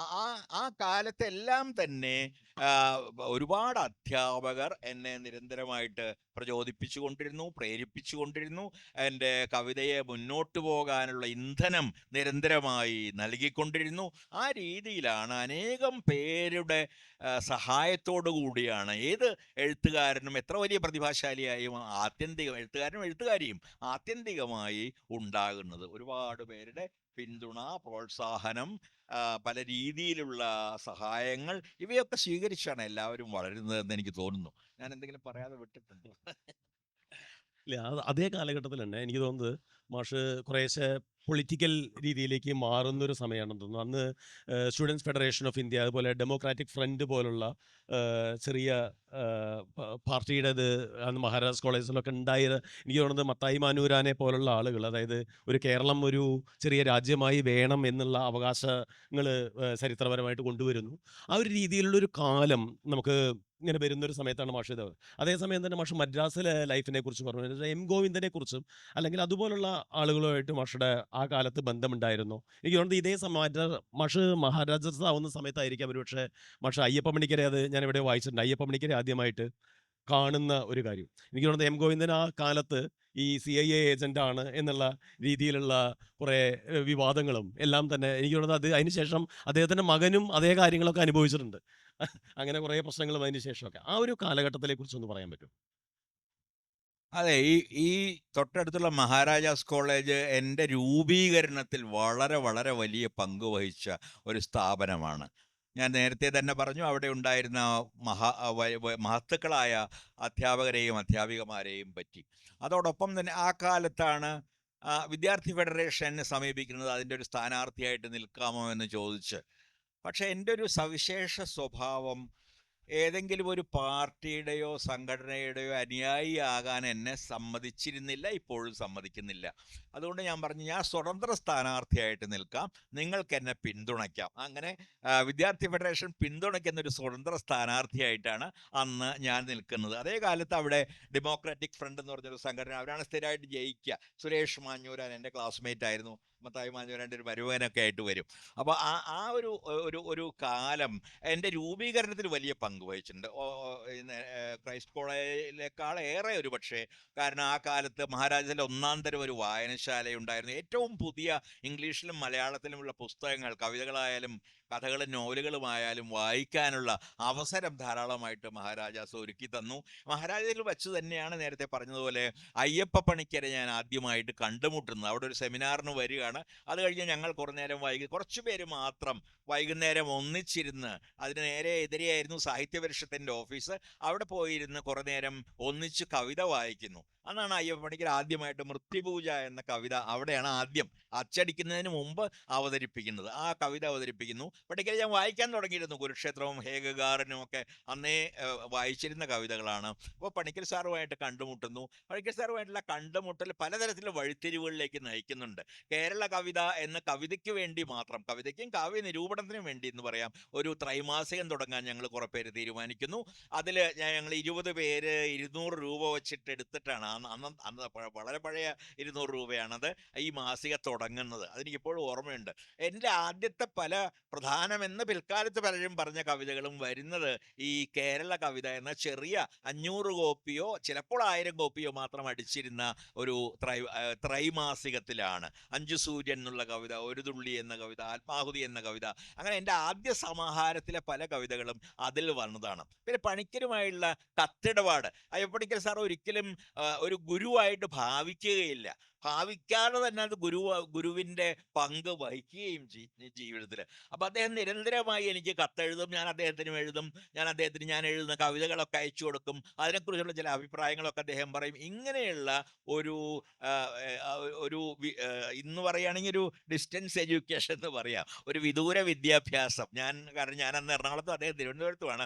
[SPEAKER 2] ആ കാലത്തെല്ലാം തന്നെ ഒരുപാട് അധ്യാപകർ എന്നെ നിരന്തരമായിട്ട് പ്രചോദിപ്പിച്ചുകൊണ്ടിരുന്നു, പ്രേരിപ്പിച്ചുകൊണ്ടിരുന്നു. എൻ്റെ കവിതയെ മുന്നോട്ട് പോകാനുള്ള ഇന്ധനം നിരന്തരമായി നൽകിക്കൊണ്ടിരുന്നു. ആ രീതിയിലാണ് അനേകം പേരുടെ സഹായത്തോടു കൂടിയാണ് ഏത് എഴുത്തുകാരനും, എത്ര വലിയ പ്രതിഭാശാലിയായും എഴുത്തുകാരനും എഴുത്തുകാരിയും ആത്യന്തികമായി ഉണ്ടാകുന്നത്. ഒരുപാട് പേരുടെ പിന്തുണ, പ്രോത്സാഹനം, പല രീതിയിലുള്ള സഹായങ്ങൾ, ഇവയൊക്കെ സ്വീകരിച്ചാണ് എല്ലാവരും വളരുന്നതെന്ന് എനിക്ക് തോന്നുന്നു. ഞാൻ എന്തെങ്കിലും പറയാതെ വിട്ടിട്ടുണ്ടോ?
[SPEAKER 1] ഇല്ല, അതേ കാലഘട്ടത്തിൽ തന്നെ എനിക്ക് തോന്നുന്നത് മാഷ് കുറേശ്ശെ പൊളിറ്റിക്കൽ രീതിയിലേക്ക് മാറുന്നൊരു സമയമാണെന്ന് തോന്നുന്നു. അന്ന് സ്റ്റുഡൻസ് ഫെഡറേഷൻ ഓഫ് ഇന്ത്യ, അതുപോലെ ഡെമോക്രാറ്റിക് ഫ്രണ്ട് പോലുള്ള ചെറിയ പാർട്ടിയുടേത് അന്ന് മഹാരാജാസ് കോളേജിലൊക്കെ ഉണ്ടായത്. എനിക്ക് തോന്നുന്നത് മത്തായി മാനൂരാനെ പോലുള്ള ആളുകൾ, അതായത് ഒരു കേരളം ഒരു ചെറിയ രാജ്യമായി വേണം എന്നുള്ള അവകാശങ്ങൾ ചരിത്രപരമായിട്ട് കൊണ്ടുവരുന്നു. ആ ഒരു രീതിയിലുള്ളൊരു കാലം നമുക്ക് ഇങ്ങനെ വരുന്നൊരു സമയത്താണ് മാഷ് ഇത്. അതേസമയം തന്നെ മാഷ് മദ്രാസിലെ ലൈഫിനെ കുറിച്ച് പറഞ്ഞു. എം ഗോവിന്ദനെ കുറിച്ചും അല്ലെങ്കിൽ അതുപോലുള്ള ആളുകളുമായിട്ട് മാഷുടെ ആ കാലത്ത് ബന്ധമുണ്ടായിരുന്നു. എനിക്ക് തോന്നുന്നത് ഇതേ മാഷ് മഹാരാജാസ് ആവുന്ന സമയത്തായിരിക്കാം ഒരുപക്ഷെ മാഷ് അയ്യപ്പ പണിക്കരെ, അത് ഞാൻ ഇവിടെ വായിച്ചിട്ടുണ്ട്, അയ്യപ്പ പണിക്കരെ ആദ്യമായിട്ട് കാണുന്ന ഒരു കാര്യം. എനിക്ക് തോന്നുന്നത് എം ഗോവിന്ദൻ ആ കാലത്ത് ഈ CIA ഏജൻ്റാണ് എന്നുള്ള രീതിയിലുള്ള കുറേ വിവാദങ്ങളും എല്ലാം തന്നെ എനിക്ക് തോന്നുന്നത് അതിനുശേഷം അദ്ദേഹത്തിൻ്റെ മകനും അതേ കാര്യങ്ങളൊക്കെ അനുഭവിച്ചിട്ടുണ്ട്. അങ്ങനെ കുറേ പ്രശ്നങ്ങളും അതിന് ശേഷമൊക്കെ. ആ ഒരു കാലഘട്ടത്തിനെ കുറിച്ചൊന്ന് പറയാൻ പറ്റുമോ?
[SPEAKER 2] അതെ, ഈ തൊട്ടടുത്തുള്ള മഹാരാജാസ് കോളേജ് എൻ്റെ രൂപീകരണത്തിൽ വളരെ വളരെ വലിയ പങ്ക് വഹിച്ച ഒരു സ്ഥാപനമാണ്. ഞാൻ നേരത്തെ തന്നെ പറഞ്ഞു, അവിടെ ഉണ്ടായിരുന്ന മഹത്തുക്കളായ അധ്യാപകരെയും അധ്യാപികമാരെയും പറ്റി. അതോടൊപ്പം തന്നെ ആ കാലത്താണ് വിദ്യാർത്ഥി ഫെഡറേഷൻ എന്നെ സമീപിക്കുന്നത്, അതിൻ്റെ ഒരു സ്ഥാനാർത്ഥിയായിട്ട് നിൽക്കാമോ എന്ന് ചോദിച്ച്. പക്ഷേ എൻ്റെ ഒരു സവിശേഷ സ്വഭാവം ഏതെങ്കിലും ഒരു പാർട്ടിയുടെയോ സംഘടനയുടെയോ അനുയായിയാകാൻ എന്നെ സമ്മതിച്ചിരുന്നില്ല, ഇപ്പോഴും സമ്മതിക്കുന്നില്ല. അതുകൊണ്ട് ഞാൻ പറഞ്ഞു, ഞാൻ സ്വതന്ത്ര സ്ഥാനാർത്ഥിയായിട്ട് നിൽക്കാം, നിങ്ങൾക്ക് എന്നെ പിന്തുണയ്ക്കാം. അങ്ങനെ വിദ്യാർത്ഥി ഫെഡറേഷൻ പിന്തുണയ്ക്കുന്നൊരു സ്വതന്ത്ര സ്ഥാനാർത്ഥിയായിട്ടാണ് അന്ന് ഞാൻ നിൽക്കുന്നത്. അതേ കാലത്ത് അവിടെ ഡെമോക്രാറ്റിക് ഫ്രണ്ട് എന്ന് പറഞ്ഞൊരു സംഘടന, അവരാണ് സ്ഥിരമായിട്ട് ജയിക്കുക. സുരേഷ് മാഞ്ഞൂരാൻ എൻ്റെ ക്ലാസ്മേറ്റ് ആയിരുന്നു, മത്തായി മാഞ്ഞൂരാൻ്റെ ഒരു മരുമകനൊക്കെ ആയിട്ട് വരും. അപ്പോൾ ആ ഒരു ഒരു ഒരു കാലം എൻ്റെ രൂപീകരണത്തിൽ വലിയ പങ്ക് വഹിച്ചിട്ടുണ്ട്. ക്രൈസ്റ്റ് കോളേജിലേക്കാൾ ഏറെ ഒരു പക്ഷേ. കാരണം ആ കാലത്ത് മഹാരാജാസിൽ ഒന്നാം തരം ഒരു വായനശാലയുണ്ടായിരുന്നു. ഏറ്റവും പുതിയ ഇംഗ്ലീഷിലും മലയാളത്തിലുമുള്ള പുസ്തകങ്ങൾ, കവിതകളായാലും കഥകളും നോവലുകളുമായാലും വായിക്കാനുള്ള അവസരം ധാരാളമായിട്ട് മഹാരാജാസ് ഒരുക്കി തന്നു. മഹാരാജാസിൽ വച്ച് തന്നെയാണ് നേരത്തെ പറഞ്ഞതുപോലെ അയ്യപ്പ പണിക്കരെ ഞാൻ ആദ്യമായിട്ട് കണ്ടുമുട്ടുന്നത്. അവിടെ ഒരു സെമിനാറിന് വരികയാണ്. അത് കഴിഞ്ഞ് ഞങ്ങൾ കുറച്ചു പേര് മാത്രം വൈകുന്നേരം ഒന്നിച്ചിരുന്ന്, അതിന് നേരെ എതിരെയായിരുന്നു സാഹിത്യപരിഷത്തിൻ്റെ ഓഫീസ്, അവിടെ പോയിരുന്ന് കുറേ നേരം ഒന്നിച്ച് കവിത വായിക്കുന്നു. അന്നാണ് അയ്യപ്പ പണിക്കർ ആദ്യമായിട്ട് മൃത്യുപൂജ എന്ന കവിത അവിടെയാണ് ആദ്യം അച്ചടിക്കുന്നതിന് മുമ്പ് അവതരിപ്പിക്കുന്നത്. ആ കവിത അവതരിപ്പിക്കുന്നു. പണിക്കർ ഞാൻ വായിക്കാൻ തുടങ്ങിയിരുന്നു. കുരുക്ഷേത്രവും ഹേഗഗാറിനും ഒക്കെ അന്നേ വായിച്ചിരുന്ന കവിതകളാണ്. അപ്പോൾ പണിക്കർ സാറുമായിട്ട് കണ്ടുമുട്ടുന്നു. പണിക്കർ സാറുമായിട്ടുള്ള കണ്ടുമുട്ടൽ പലതരത്തിലുള്ള വഴിത്തിരിവുകളിലേക്ക് നയിക്കുന്നുണ്ട്. കേരള കവിത എന്ന കവിതയ്ക്ക് വേണ്ടി മാത്രം, കവിതയ്ക്കും കാവ്യ നിരൂപണത്തിനും വേണ്ടി എന്ന് പറയാം, ഒരു ത്രൈമാസികം തുടങ്ങാൻ ഞങ്ങൾ കുറേ പേര് തീരുമാനിക്കുന്നു. അതിൽ ഞങ്ങൾ 20 പേര് 200 രൂപ വെച്ചിട്ട് എടുത്തിട്ടാണ്, അന്ന് വളരെ പഴയ 200 രൂപയാണത്, ഈ മാസിക തുടങ്ങുന്നത്. അതെനിക്കിപ്പോഴും ഓർമ്മയുണ്ട്. എൻ്റെ ആദ്യത്തെ പല പ്രധാനമെന്ന് പിൽക്കാലത്ത് പലരും പറഞ്ഞ കവിതകളും വരുന്നത് ഈ കേരള കവിത എന്ന ചെറിയ 500 കോപ്പിയോ ചിലപ്പോൾ 1000 കോപ്പിയോ മാത്രം അടിച്ചിരുന്ന ഒരു ത്രൈമാസികത്തിലാണ്. 5 സൂര്യൻ എന്നുള്ള കവിത, ഒരു തുള്ളി എന്ന കവിത, ആത്മാഹുതി എന്ന കവിത, അങ്ങനെ എൻ്റെ ആദ്യ സമാഹാരത്തിലെ പല കവിതകളും അതിൽ വന്നതാണ്. പിന്നെ പണിക്കരുമായുള്ള കത്തിടപാട്, അയ്യപ്പ പണിക്കർ സാർ ഒരിക്കലും ഒരു ഗുരുവായിട്ട് ഭാവിക്കുകയില്ല. ഭാവിക്കാതെ തന്നെ അത് ഗുരുവിൻ്റെ പങ്ക് വഹിക്കുകയും ജീവിതത്തിൽ. അപ്പം അദ്ദേഹം നിരന്തരമായി എനിക്ക് കത്തെഴുതും, ഞാൻ അദ്ദേഹത്തിനും എഴുതും, ഞാൻ എഴുതുന്ന കവിതകളൊക്കെ അയച്ചു കൊടുക്കും, അതിനെക്കുറിച്ചുള്ള ചില അഭിപ്രായങ്ങളൊക്കെ അദ്ദേഹം പറയും. ഇങ്ങനെയുള്ള ഒരു ആ, ആ, ഇന്ന് പറയുകയാണെങ്കിൽ ഒരു ഡിസ്റ്റൻസ് എഡ്യൂക്കേഷൻ എന്ന് പറയാം, ഒരു വിദൂര വിദ്യാഭ്യാസം. കാരണം ഞാൻ അന്ന് എറണാകുളത്തും അദ്ദേഹം തിരുവനന്തപുരത്തുമാണ്.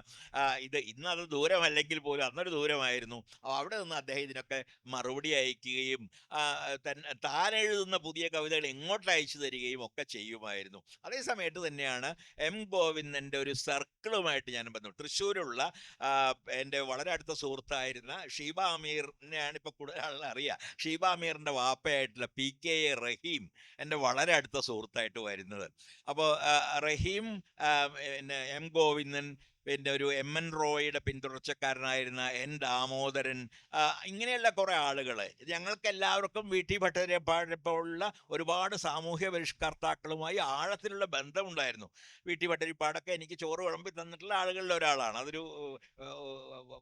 [SPEAKER 2] ഇന്ന് അത് ദൂരമല്ലെങ്കിൽ പോലും അന്നൊരു ദൂരമായിരുന്നു. അപ്പോൾ അവിടെ നിന്ന് അദ്ദേഹം ഇതിനൊക്കെ മറുപടി അയക്കുകയും താൻ എഴുതുന്ന പുതിയ കവിതകൾ ഇങ്ങോട്ട് അയച്ചു തരികയും ഒക്കെ ചെയ്യുമായിരുന്നു. അതേ സമയത്ത് തന്നെയാണ് എം ഗോവിന്ദൻ്റെ ഒരു സർക്കിളുമായിട്ട് ഞാൻ ബന്ധപ്പെട്ടു. തൃശ്ശൂരുള്ള എൻ്റെ വളരെ അടുത്ത സുഹൃത്തായിരുന്ന ഷീബ അമീറിനെയാണ് ഇപ്പോൾ കൂടുതൽ ആളുകൾ അറിയുക. ഷീബ അമീറിൻ്റെ വാപ്പയായിട്ടുള്ള PK റഹീം എൻ്റെ വളരെ അടുത്ത സുഹൃത്തായിട്ട് വരുന്നത്. അപ്പോൾ റഹീം, പിന്നെ എം ഗോവിന്ദൻ, പിന്നെ ഒരു MN റോയിയുടെ പിന്തുടർച്ചക്കാരനായിരുന്ന N ദാമോദരൻ, ഇങ്ങനെയുള്ള കുറേ ആളുകൾ, ഞങ്ങൾക്ക് എല്ലാവർക്കും VT ഭട്ടതിരിപ്പാടിലുള്ള ഒരുപാട് സാമൂഹ്യ പരിഷ്കർത്താക്കളുമായി ആഴത്തിലുള്ള ബന്ധമുണ്ടായിരുന്നു. VT ഭട്ടതിരിപ്പാടൊക്കെ എനിക്ക് ചോറ് വിളമ്പി തന്നിട്ടുള്ള ആളുകളിൽ ഒരാളാണ്. അതൊരു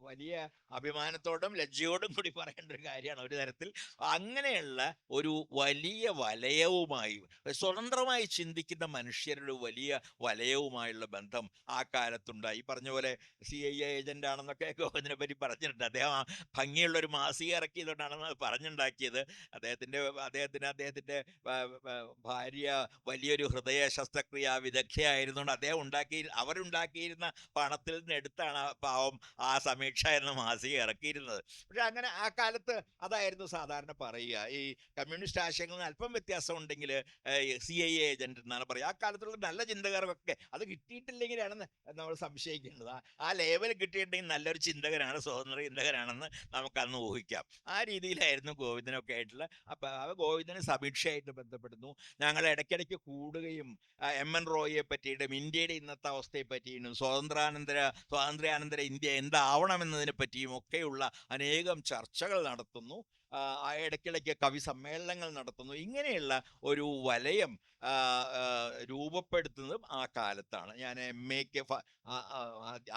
[SPEAKER 2] വലിയ അഭിമാനത്തോടും ലജ്ജയോടും കൂടി പറയേണ്ട ഒരു കാര്യമാണ് ഒരു തരത്തിൽ. അങ്ങനെയുള്ള ഒരു വലിയ വലയവുമായി, സ്വതന്ത്രമായി ചിന്തിക്കുന്ന മനുഷ്യരുടെ വലിയ വലയവുമായുള്ള ബന്ധം ആ കാലത്തുണ്ടായി. പറഞ്ഞ പോലെ CIA ഏജന്റ് ആണെന്നൊക്കെ ഗോവിന്ദനെ പറ്റി പറഞ്ഞിട്ടുണ്ട്. അദ്ദേഹം ഭംഗിയുള്ളൊരു മാസിക ഇറക്കിയതുകൊണ്ടാണെന്ന് അത് പറഞ്ഞുണ്ടാക്കിയത്. അദ്ദേഹത്തിൻ്റെ ഭാര്യ വലിയൊരു ഹൃദയ ശസ്ത്രക്രിയാ വിദഗ്ധയായിരുന്നുകൊണ്ട് അവരുണ്ടാക്കിയിരുന്ന പണത്തിൽ നിന്ന് എടുത്താണ് പാവം ആ സമീക്ഷ എന്ന മാസിക ഇറക്കിയിരുന്നത്. പക്ഷെ അങ്ങനെ ആ കാലത്ത് അതായിരുന്നു സാധാരണ പറയുക. ഈ കമ്മ്യൂണിസ്റ്റ് ആശയങ്ങളിൽ അല്പം വ്യത്യാസം ഉണ്ടെങ്കിൽ CIA ഏജന്റ് എന്നാണ് പറയുക. ആ കാലത്തുള്ള നല്ല ചിന്തകർക്കൊക്കെ അത് കിട്ടിയിട്ടില്ലെങ്കിലാണെന്ന് നമ്മൾ സംശയിക്കേണ്ടത്. ആ ലേബൽ കിട്ടിയിട്ടുണ്ടെങ്കിൽ നല്ലൊരു ചിന്തകനാണ്, സ്വതന്ത്ര ചിന്തകനാണെന്ന് നമുക്കന്ന് ഊഹിക്കാം. ആ രീതിയിലായിരുന്നു ഗോവിന്ദനൊക്കെ ആയിട്ടുള്ള. അപ്പം ആ ഗോവിന്ദന് സമീക്ഷയായിട്ട് ബന്ധപ്പെടുന്നു. ഞങ്ങൾ ഇടയ്ക്കിടയ്ക്ക് കൂടുകയും MN റോയിയെ പറ്റിയിട്ടും ഇന്ത്യയുടെ ഇന്നത്തെ അവസ്ഥയെ പറ്റിയും സ്വാതന്ത്ര്യാനന്തര ഇന്ത്യ എന്താവണമെന്നതിനെ പറ്റിയും ഒക്കെയുള്ള അനേകം ചർച്ചകൾ നടത്തുന്നു. ഇടയ്ക്കിടയ്ക്ക് കവി സമ്മേളനങ്ങൾ നടത്തുന്നു. ഇങ്ങനെയുള്ള ഒരു വലയം രൂപപ്പെടുത്തുന്നതും ആ കാലത്താണ്. ഞാൻ MAക്ക്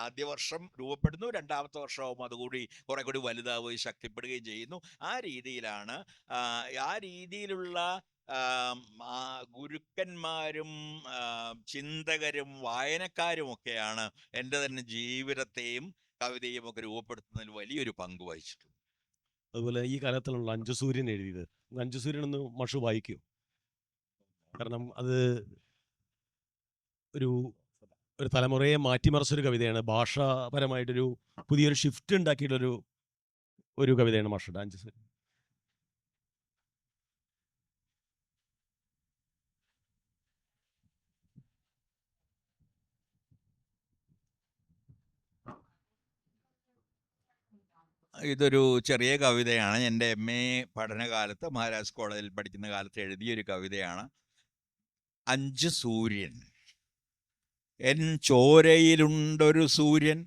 [SPEAKER 2] ആദ്യ വർഷം രൂപപ്പെടുന്നു, രണ്ടാമത്തെ വർഷവും അതുകൂടി കുറെ കൂടി വലുതാവുകയും ശക്തിപ്പെടുകയും ചെയ്യുന്നു. ആ രീതിയിലുള്ള ഗുരുക്കന്മാരും ചിന്തകരും വായനക്കാരുമൊക്കെയാണ് എൻ്റെ തന്നെ ജീവിതത്തെയും കവിതയും ഒക്കെ രൂപപ്പെടുത്തുന്നതിൽ വലിയൊരു പങ്ക് വഹിച്ചിട്ടുണ്ട്.
[SPEAKER 1] അതുപോലെ ഈ കാലത്തിലുള്ള അഞ്ചുസൂര്യൻ എഴുതിയത്, അഞ്ചുസൂര്യൻ ഒന്ന് മഷു വായിക്കൂ. കാരണം അത് ഒരു തലമുറയെ മാറ്റിമറിച്ചൊരു കവിതയാണ്. ഭാഷാപരമായിട്ടൊരു പുതിയൊരു ഷിഫ്റ്റ് ഉണ്ടാക്കിയിട്ടുള്ളൊരു കവിതയാണ് മാഷുടെ അഞ്ചുസൂര്യൻ.
[SPEAKER 2] ഇതൊരു ചെറിയ കവിതയാണ്. എൻ്റെ MA പഠനകാലത്ത് മഹാരാജ് കോളേജിൽ പഠിക്കുന്ന കാലത്ത് എഴുതിയൊരു കവിതയാണ്. അഞ്ച് സൂര്യൻ. എൻ ചോരയിലുണ്ടൊരു സൂര്യൻ,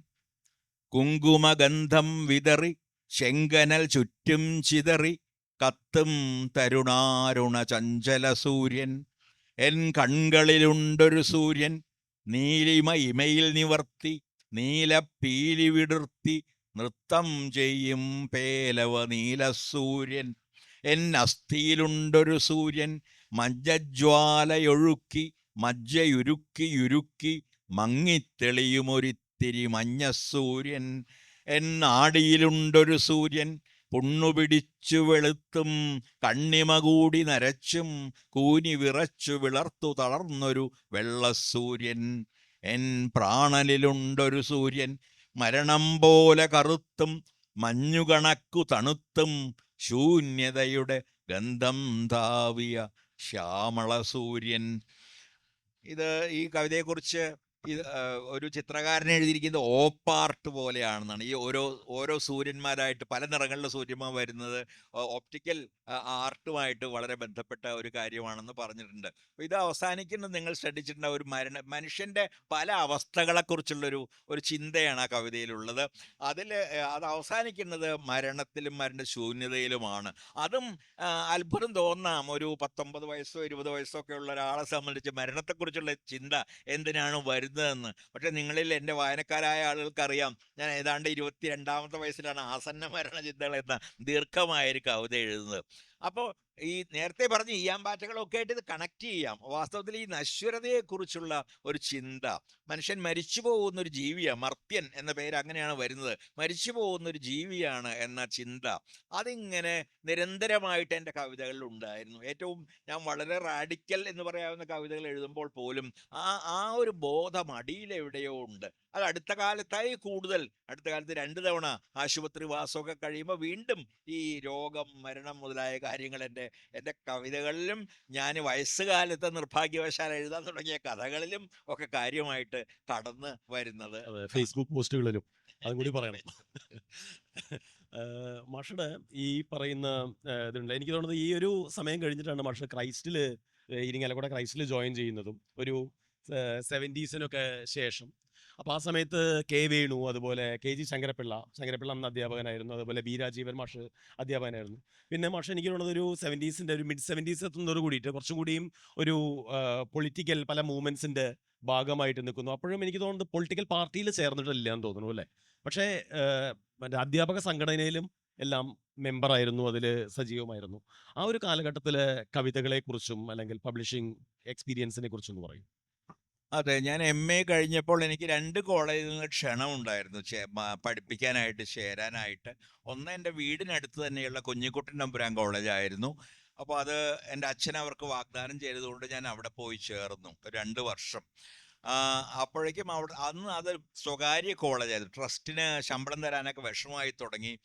[SPEAKER 2] കുങ്കുമഗന്ധം വിതറി ചെങ്കനൽ ചുറ്റും ചിതറി കത്തും തരുണാരുണ ചഞ്ചല സൂര്യൻ. എൻ കൺകളിലുണ്ടൊരു സൂര്യൻ, നീലിമ ഇമയിൽ നിവർത്തി നീലപ്പീലി വിടർത്തി നൃത്തം ചെയ്യും പേലവ നീലസൂര്യൻ. എൻ അസ്ഥിയിലുണ്ടൊരു സൂര്യൻ, മജ്ജജ്വാലയൊഴുക്കി മജ്ജയുരുക്കി മങ്ങിത്തെളിയുമൊരിത്തിരി മഞ്ഞസൂര്യൻ. എൻ നാടിയിലുണ്ടൊരു സൂര്യൻ, പുണ്ണുപിടിച്ചു വെളുത്തും കണ്ണിമ കൂടി നരച്ചും കൂനി വിറച്ചു വിളർത്തു തളർന്നൊരു വെള്ളസൂര്യൻ. എൻ പ്രാണനിലുണ്ടൊരു സൂര്യൻ, മരണം പോലെ കറുത്തും മഞ്ഞുകണക്കു തണുത്തും ശൂന്യതയുടെ ഗന്ധം താവിയ ശ്യാമള സൂര്യൻ. ഈ കവിതയെക്കുറിച്ച് ഒരു ചിത്രകാരൻ എഴുതിയിരിക്കുന്നത് ഓപ്പാർട്ട് പോലെയാണെന്നാണ്. ഈ ഓരോ സൂര്യന്മാരായിട്ട് പല നിറങ്ങളിലെ സൂര്യന്മാർ വരുന്നത് ഓപ്റ്റിക്കൽ ആർട്ടുമായിട്ട് വളരെ ബന്ധപ്പെട്ട ഒരു കാര്യമാണെന്ന് പറഞ്ഞിട്ടുണ്ട്. അപ്പോൾ ഇത് അവസാനിക്കുന്നത് നിങ്ങൾ ശ്രദ്ധിച്ചിട്ടുണ്ട്, ഒരു മനുഷ്യൻ്റെ പല അവസ്ഥകളെക്കുറിച്ചുള്ളൊരു ചിന്തയാണ് ആ കവിതയിലുള്ളത്. അത് അവസാനിക്കുന്നത് മരണത്തിലും മരണ ശൂന്യതയിലുമാണ്. അതും അത്ഭുതം തോന്നാം. ഒരു 19 വയസ്സോ 20 വയസ്സോ ഒക്കെ ഉള്ള ഒരാളെ സംബന്ധിച്ച് മരണത്തെക്കുറിച്ചുള്ള ചിന്ത എന്തിനാണ് വരുന്നതെന്ന്. പക്ഷെ നിങ്ങളിൽ എൻ്റെ വായനക്കാരായ ആളുകൾക്കറിയാം, ഞാൻ ഏതാണ്ട് 22ാമത്തെ വയസ്സിലാണ് ആസന്ന മരണ ചിന്തകൾ എന്ന ദീർഘമായൊരു കവിത എഴുതുന്നത്. അപ്പോൾ ഈ നേരത്തെ പറഞ്ഞ ഈയാമ്പാറ്റകളൊക്കെ ആയിട്ട് ഇത് കണക്ട് ചെയ്യാം. വാസ്തവത്തിൽ ഈ നശ്വരതയെക്കുറിച്ചുള്ള ഒരു ചിന്ത, മനുഷ്യൻ മരിച്ചു പോകുന്ന ഒരു ജീവിയാണ്, മർത്യൻ എന്ന പേര് അങ്ങനെയാണ് വരുന്നത്, മരിച്ചു പോകുന്ന ഒരു ജീവിയാണ് എന്ന ചിന്ത, അതിങ്ങനെ നിരന്തരമായിട്ട് എൻ്റെ കവിതകളിൽ ഉണ്ടായിരുന്നു. ഏറ്റവും ഞാൻ വളരെ റാഡിക്കൽ എന്ന് പറയാവുന്ന കവിതകൾ എഴുതുമ്പോൾ പോലും ആ ആ ഒരു ബോധം അടിയിലെവിടെയോ ഉണ്ട്. അത് അടുത്ത കാലത്തായി കൂടുതൽ, അടുത്ത കാലത്ത് 2 തവണ ആശുപത്രി വാസമൊക്കെ കഴിയുമ്പോൾ വീണ്ടും ഈ രോഗം, മരണം മുതലായ കാര്യങ്ങൾ എൻ്റെ കവിതകളിലും ഞാൻ വയസ്സുകാലത്ത് നിർഭാഗ്യവശാൽ എഴുതാൻ തുടങ്ങിയ കഥകളിലും ഒക്കെ കാര്യമായിട്ട് കടന്ന് വരുന്നത്.
[SPEAKER 1] അതെ, ഫേസ്ബുക്ക് പോസ്റ്റുകളിലും അതും കൂടി പറയണം. മാഷുടെ ഈ പറയുന്ന ഇതുണ്ട്, എനിക്ക് തോന്നുന്നത് ഈ ഒരു സമയം കഴിഞ്ഞിട്ടാണ് മാഷ് ക്രൈസ്റ്റിൽ, ഇരിങ്ങാലക്കുട ക്രൈസ്റ്റിൽ ജോയിൻ ചെയ്യുന്നതും ഒരു 70s ശേഷം. അപ്പോൾ ആ സമയത്ത് കെ വേണു, അതുപോലെ KG ശങ്കരപ്പിള്ള അന്ന് അധ്യാപകനായിരുന്നു, അതുപോലെ ബി രാജീവൻ മാഷ് അധ്യാപകനായിരുന്നു. പിന്നെ മാഷ് എനിക്ക് തോന്നുന്നത് ഒരു 70s ഒരു മിഡ് 70s എത്തുന്നതോട് കൂടിയിട്ട് കുറച്ചും കൂടിയും ഒരു പൊളിറ്റിക്കൽ പല മൂവ്മെന്റ്സിന്റെ ഭാഗമായിട്ട് നിൽക്കുന്നു. അപ്പോഴും എനിക്ക് തോന്നുന്നത് പൊളിറ്റിക്കൽ പാർട്ടിയിൽ ചേർന്നിട്ടില്ല എന്ന് തോന്നുന്നു അല്ലേ? പക്ഷേ മറ്റേ അധ്യാപക സംഘടനയിലും എല്ലാം മെമ്പറായിരുന്നു, അതിൽ സജീവമായിരുന്നു. ആ ഒരു കാലഘട്ടത്തിലെ കവിതകളെക്കുറിച്ചും അല്ലെങ്കിൽ പബ്ലിഷിംഗ് എക്സ്പീരിയൻസിനെ കുറിച്ചും ഒന്ന് പറയും.
[SPEAKER 2] അതെ, ഞാൻ MA കഴിഞ്ഞപ്പോൾ എനിക്ക് 2 കോളേജിൽ നിന്ന് ക്ഷണം ഉണ്ടായിരുന്നു പഠിപ്പിക്കാനായിട്ട്, ചേരാനായിട്ട്. ഒന്ന് എൻ്റെ വീടിനടുത്ത് തന്നെയുള്ള കുഞ്ഞിക്കുട്ടൻ തമ്പുരാൻ കോളേജായിരുന്നു. അപ്പോൾ അത് എൻ്റെ അച്ഛൻ അവർക്ക് വാഗ്ദാനം ചെയ്തതുകൊണ്ട് ഞാൻ അവിടെ പോയി ചേർന്നു 2 വർഷം. അപ്പോഴേക്കും അന്ന് അത് സ്വകാര്യ കോളേജായിരുന്നു, ട്രസ്റ്റിന് ശമ്പളം തരാനൊക്കെ വിഷമമായി തുടങ്ങി.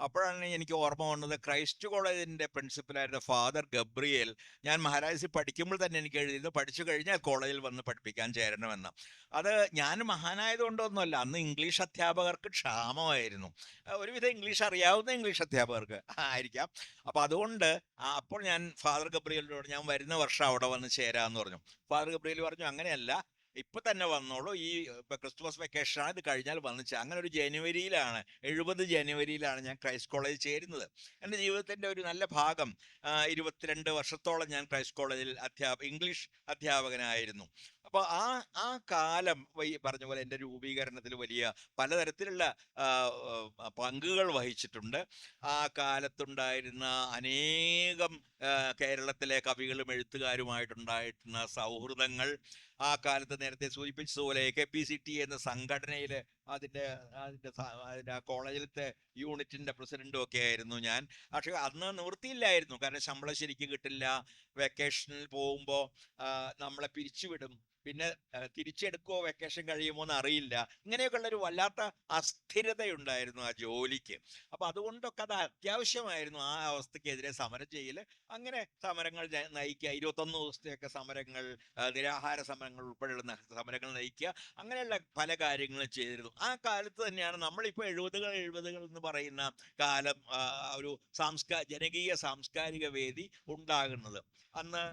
[SPEAKER 2] അപ്പോഴാണ് എനിക്ക് ഓർമ്മ വന്നത്, ക്രൈസ്റ്റ് കോളേജിൻ്റെ പ്രിൻസിപ്പലായിരുന്ന ഫാദർ ഗബ്രിയേൽ, ഞാൻ മഹാരാജസിൽ പഠിക്കുമ്പോൾ തന്നെ എനിക്ക് എഴുതിയിരുന്നു പഠിച്ചു കഴിഞ്ഞാൽ കോളേജിൽ വന്ന് പഠിപ്പിക്കാൻ ചേരണമെന്ന്. അത് ഞാൻ മഹാനായതുകൊണ്ടൊന്നുമല്ല, അന്ന് ഇംഗ്ലീഷ് അധ്യാപകർക്ക് ക്ഷാമമായിരുന്നു. ഒരുവിധം ഇംഗ്ലീഷ് അറിയാവുന്ന ഇംഗ്ലീഷ് അധ്യാപകർക്ക് ആയിരിക്കാം. അപ്പോൾ അതുകൊണ്ട് അപ്പോൾ ഞാൻ ഫാദർ ഗബ്രിയേലിനോട് ഞാൻ വരുന്ന വർഷം അവിടെ വന്ന് ചേരാമെന്ന് പറഞ്ഞു. ഫാദർ ഗബ്രിയേൽ പറഞ്ഞു, അങ്ങനെയല്ല, ഇപ്പൊ തന്നെ വന്നോളൂ, ഈ ക്രിസ്തുമസ് വെക്കേഷനാണ്, ഇത് കഴിഞ്ഞാൽ വന്നിച്ച്. അങ്ങനെ ഒരു 70 ജനുവരിയിലാണ് ഞാൻ ക്രൈസ്റ്റ് കോളേജിൽ ചേരുന്നത്. എൻ്റെ ജീവിതത്തിൻ്റെ ഒരു നല്ല ഭാഗം, 22 വർഷത്തോളം ഞാൻ ക്രൈസ്റ്റ് കോളേജിൽ ഇംഗ്ലീഷ് അധ്യാപകനായിരുന്നു. അപ്പോൾ ആ കാലം പറഞ്ഞ പോലെ എൻ്റെ രൂപീകരണത്തിൽ വലിയ പലതരത്തിലുള്ള പങ്കുകൾ വഹിച്ചിട്ടുണ്ട്. ആ കാലത്തുണ്ടായിരുന്ന അനേകം കേരളത്തിലെ കവികളും എഴുത്തുകാരുമായിട്ടുണ്ടായിരുന്ന സൗഹൃദങ്ങൾ, ആ കാലത്ത് നേരത്തെ സൂചിപ്പിച്ചതുപോലെ KPCT എന്ന സംഘടനയിൽ അതിൻ്റെ കോളേജിലത്തെ യൂണിറ്റിൻ്റെ പ്രസിഡൻറ്റും ഒക്കെ ആയിരുന്നു ഞാൻ. പക്ഷേ അന്ന് നിവൃത്തിയില്ലായിരുന്നു, കാരണം ശമ്പളം ശരിക്ക് കിട്ടില്ല, വെക്കേഷനിൽ പോകുമ്പോൾ നമ്മളെ പിരിച്ചുവിടും, പിന്നെ തിരിച്ചെടുക്കുമോ വെക്കേഷൻ കഴിയുമോ എന്ന് അറിയില്ല. ഇങ്ങനെയൊക്കെയുള്ളൊരു വല്ലാത്ത അസ്ഥിരതയുണ്ടായിരുന്നു ആ ജോലിക്ക്. അപ്പോൾ അതുകൊണ്ടൊക്കെ അത് അത്യാവശ്യമായിരുന്നു ആ അവസ്ഥക്കെതിരെ സമരം ചെയ്യൽ. അങ്ങനെ സമരങ്ങൾ നയിക്കുക, 21 ദിവസത്തെയൊക്കെ സമരങ്ങൾ, നിരാഹാര സമരങ്ങൾ ഉൾപ്പെടെയുള്ള സമരങ്ങൾ നയിക്കുക, അങ്ങനെയുള്ള പല കാര്യങ്ങളും ചെയ്തിരുന്നു. ആ കാലത്ത് തന്നെയാണ് നമ്മളിപ്പോൾ 70കൾ എന്ന് പറയുന്ന കാലം, ഒരു ജനകീയ സാംസ്കാരിക വേദി ഉണ്ടാകുന്നത്. അന്ന്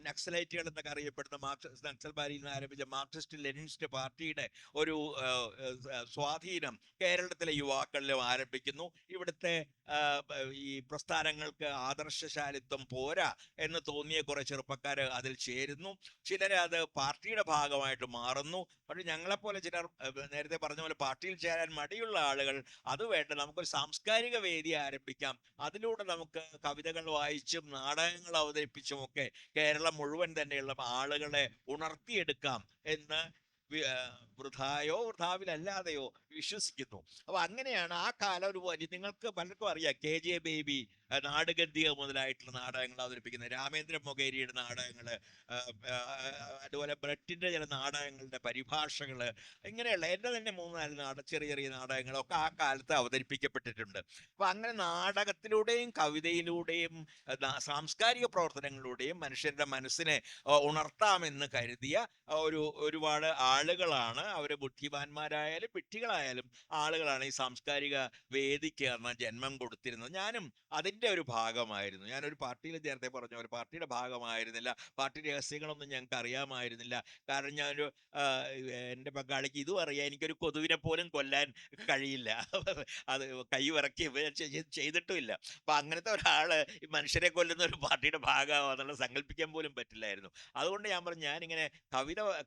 [SPEAKER 2] നക്സലൈറ്റുകൾ എന്നൊക്കെ അറിയപ്പെടുന്ന നക്സൽബാരിയിൽ നിന്ന് ആരംഭിച്ച മാർക്സിസ്റ്റ് ലെനിനിസ്റ്റ് പാർട്ടിയുടെ ഒരു സ്വാധീനം കേരളത്തിലെ യുവാക്കളിലും ആരംഭിക്കുന്നു. ഇവിടുത്തെ ഈ പ്രസ്ഥാനങ്ങൾക്ക് ആദർശശാലിത്വം പോരാ എന്ന് തോന്നിയ കുറെ ചെറുപ്പക്കാർ അതിൽ ചേരുന്നു. ചിലർ അത് പാർട്ടിയുടെ ഭാഗമായിട്ട് മാറുന്നു. പക്ഷേ ഞങ്ങളെപ്പോലെ ചിലർ, നേരത്തെ പറഞ്ഞ പോലെ പാർട്ടിയിൽ ചേരാൻ മടിയുള്ള ആളുകൾ, അത് വേണ്ട, നമുക്കൊരു സാംസ്കാരിക വേദി ആരംഭിക്കാം, അതിലൂടെ നമുക്ക് കവിതകൾ വായിച്ചും നാടകങ്ങൾ അവതരിപ്പിച്ചും ഒക്കെ കേരളം മുഴുവൻ തന്നെയുള്ള ആളുകളെ ഉണർത്തിയെടുക്കാം എന്ന് വൃഥായോ വൃഥാവിലല്ലാതെയോ വിശ്വസിക്കുന്നു. അപ്പൊ അങ്ങനെയാണ് ആ കാലം ഒരു വലിയ, നിങ്ങൾക്ക് പലർക്കും അറിയാം, KJ ബേബി, നാടുഗദ്ദിക മുതലായിട്ടുള്ള നാടകങ്ങൾ അവതരിപ്പിക്കുന്നത്, രാമേന്ദ്ര മൊകേരിയുടെ നാടകങ്ങൾ, അതുപോലെ ബ്രെറ്റിൻ്റെ ചില നാടകങ്ങളുടെ പരിഭാഷകൾ, ഇങ്ങനെയുള്ള എൻ്റെ തന്നെ 3-4 ചെറിയ ചെറിയ നാടകങ്ങളൊക്കെ ആ കാലത്ത് അവതരിപ്പിക്കപ്പെട്ടിട്ടുണ്ട്. അപ്പം അങ്ങനെ നാടകത്തിലൂടെയും കവിതയിലൂടെയും സാംസ്കാരിക പ്രവർത്തനങ്ങളിലൂടെയും മനുഷ്യരുടെ മനസ്സിനെ ഉണർത്താമെന്ന് കരുതിയ ഒരുപാട് ആളുകളാണ്, അവർ ബുദ്ധിമാന്മാരായാലും വിഡ്ഢികളായാലും ആളുകളാണ് ഈ സാംസ്കാരിക വേദിക്ക് ജന്മം കൊടുത്തിരുന്നത്. ഞാനും അതിൻ്റെ ഒരു ഭാഗമായിരുന്നു. ഞാനൊരു പാർട്ടിയിൽ നേരത്തെ പറഞ്ഞ ഒരു പാർട്ടിയുടെ ഭാഗമായിരുന്നില്ല, പാർട്ടി രഹസ്യങ്ങളൊന്നും ഞങ്ങൾക്ക് അറിയാമായിരുന്നില്ല. കാരണം ഞാനൊരു എൻ്റെ പങ്കാളിക്ക് ഇതും അറിയാം, എനിക്കൊരു കൊതുവിനെ പോലും കൊല്ലാൻ കഴിയില്ല, അത് കൈ വിറക്കി ചെയ്തിട്ടുമില്ല. അപ്പം അങ്ങനത്തെ ഒരാള് ഈ മനുഷ്യരെ കൊല്ലുന്ന ഒരു പാർട്ടിയുടെ ഭാഗമാണെന്നുള്ള സങ്കല്പിക്കാൻ പോലും പറ്റില്ലായിരുന്നു. അതുകൊണ്ട് ഞാൻ പറഞ്ഞു, ഞാനിങ്ങനെ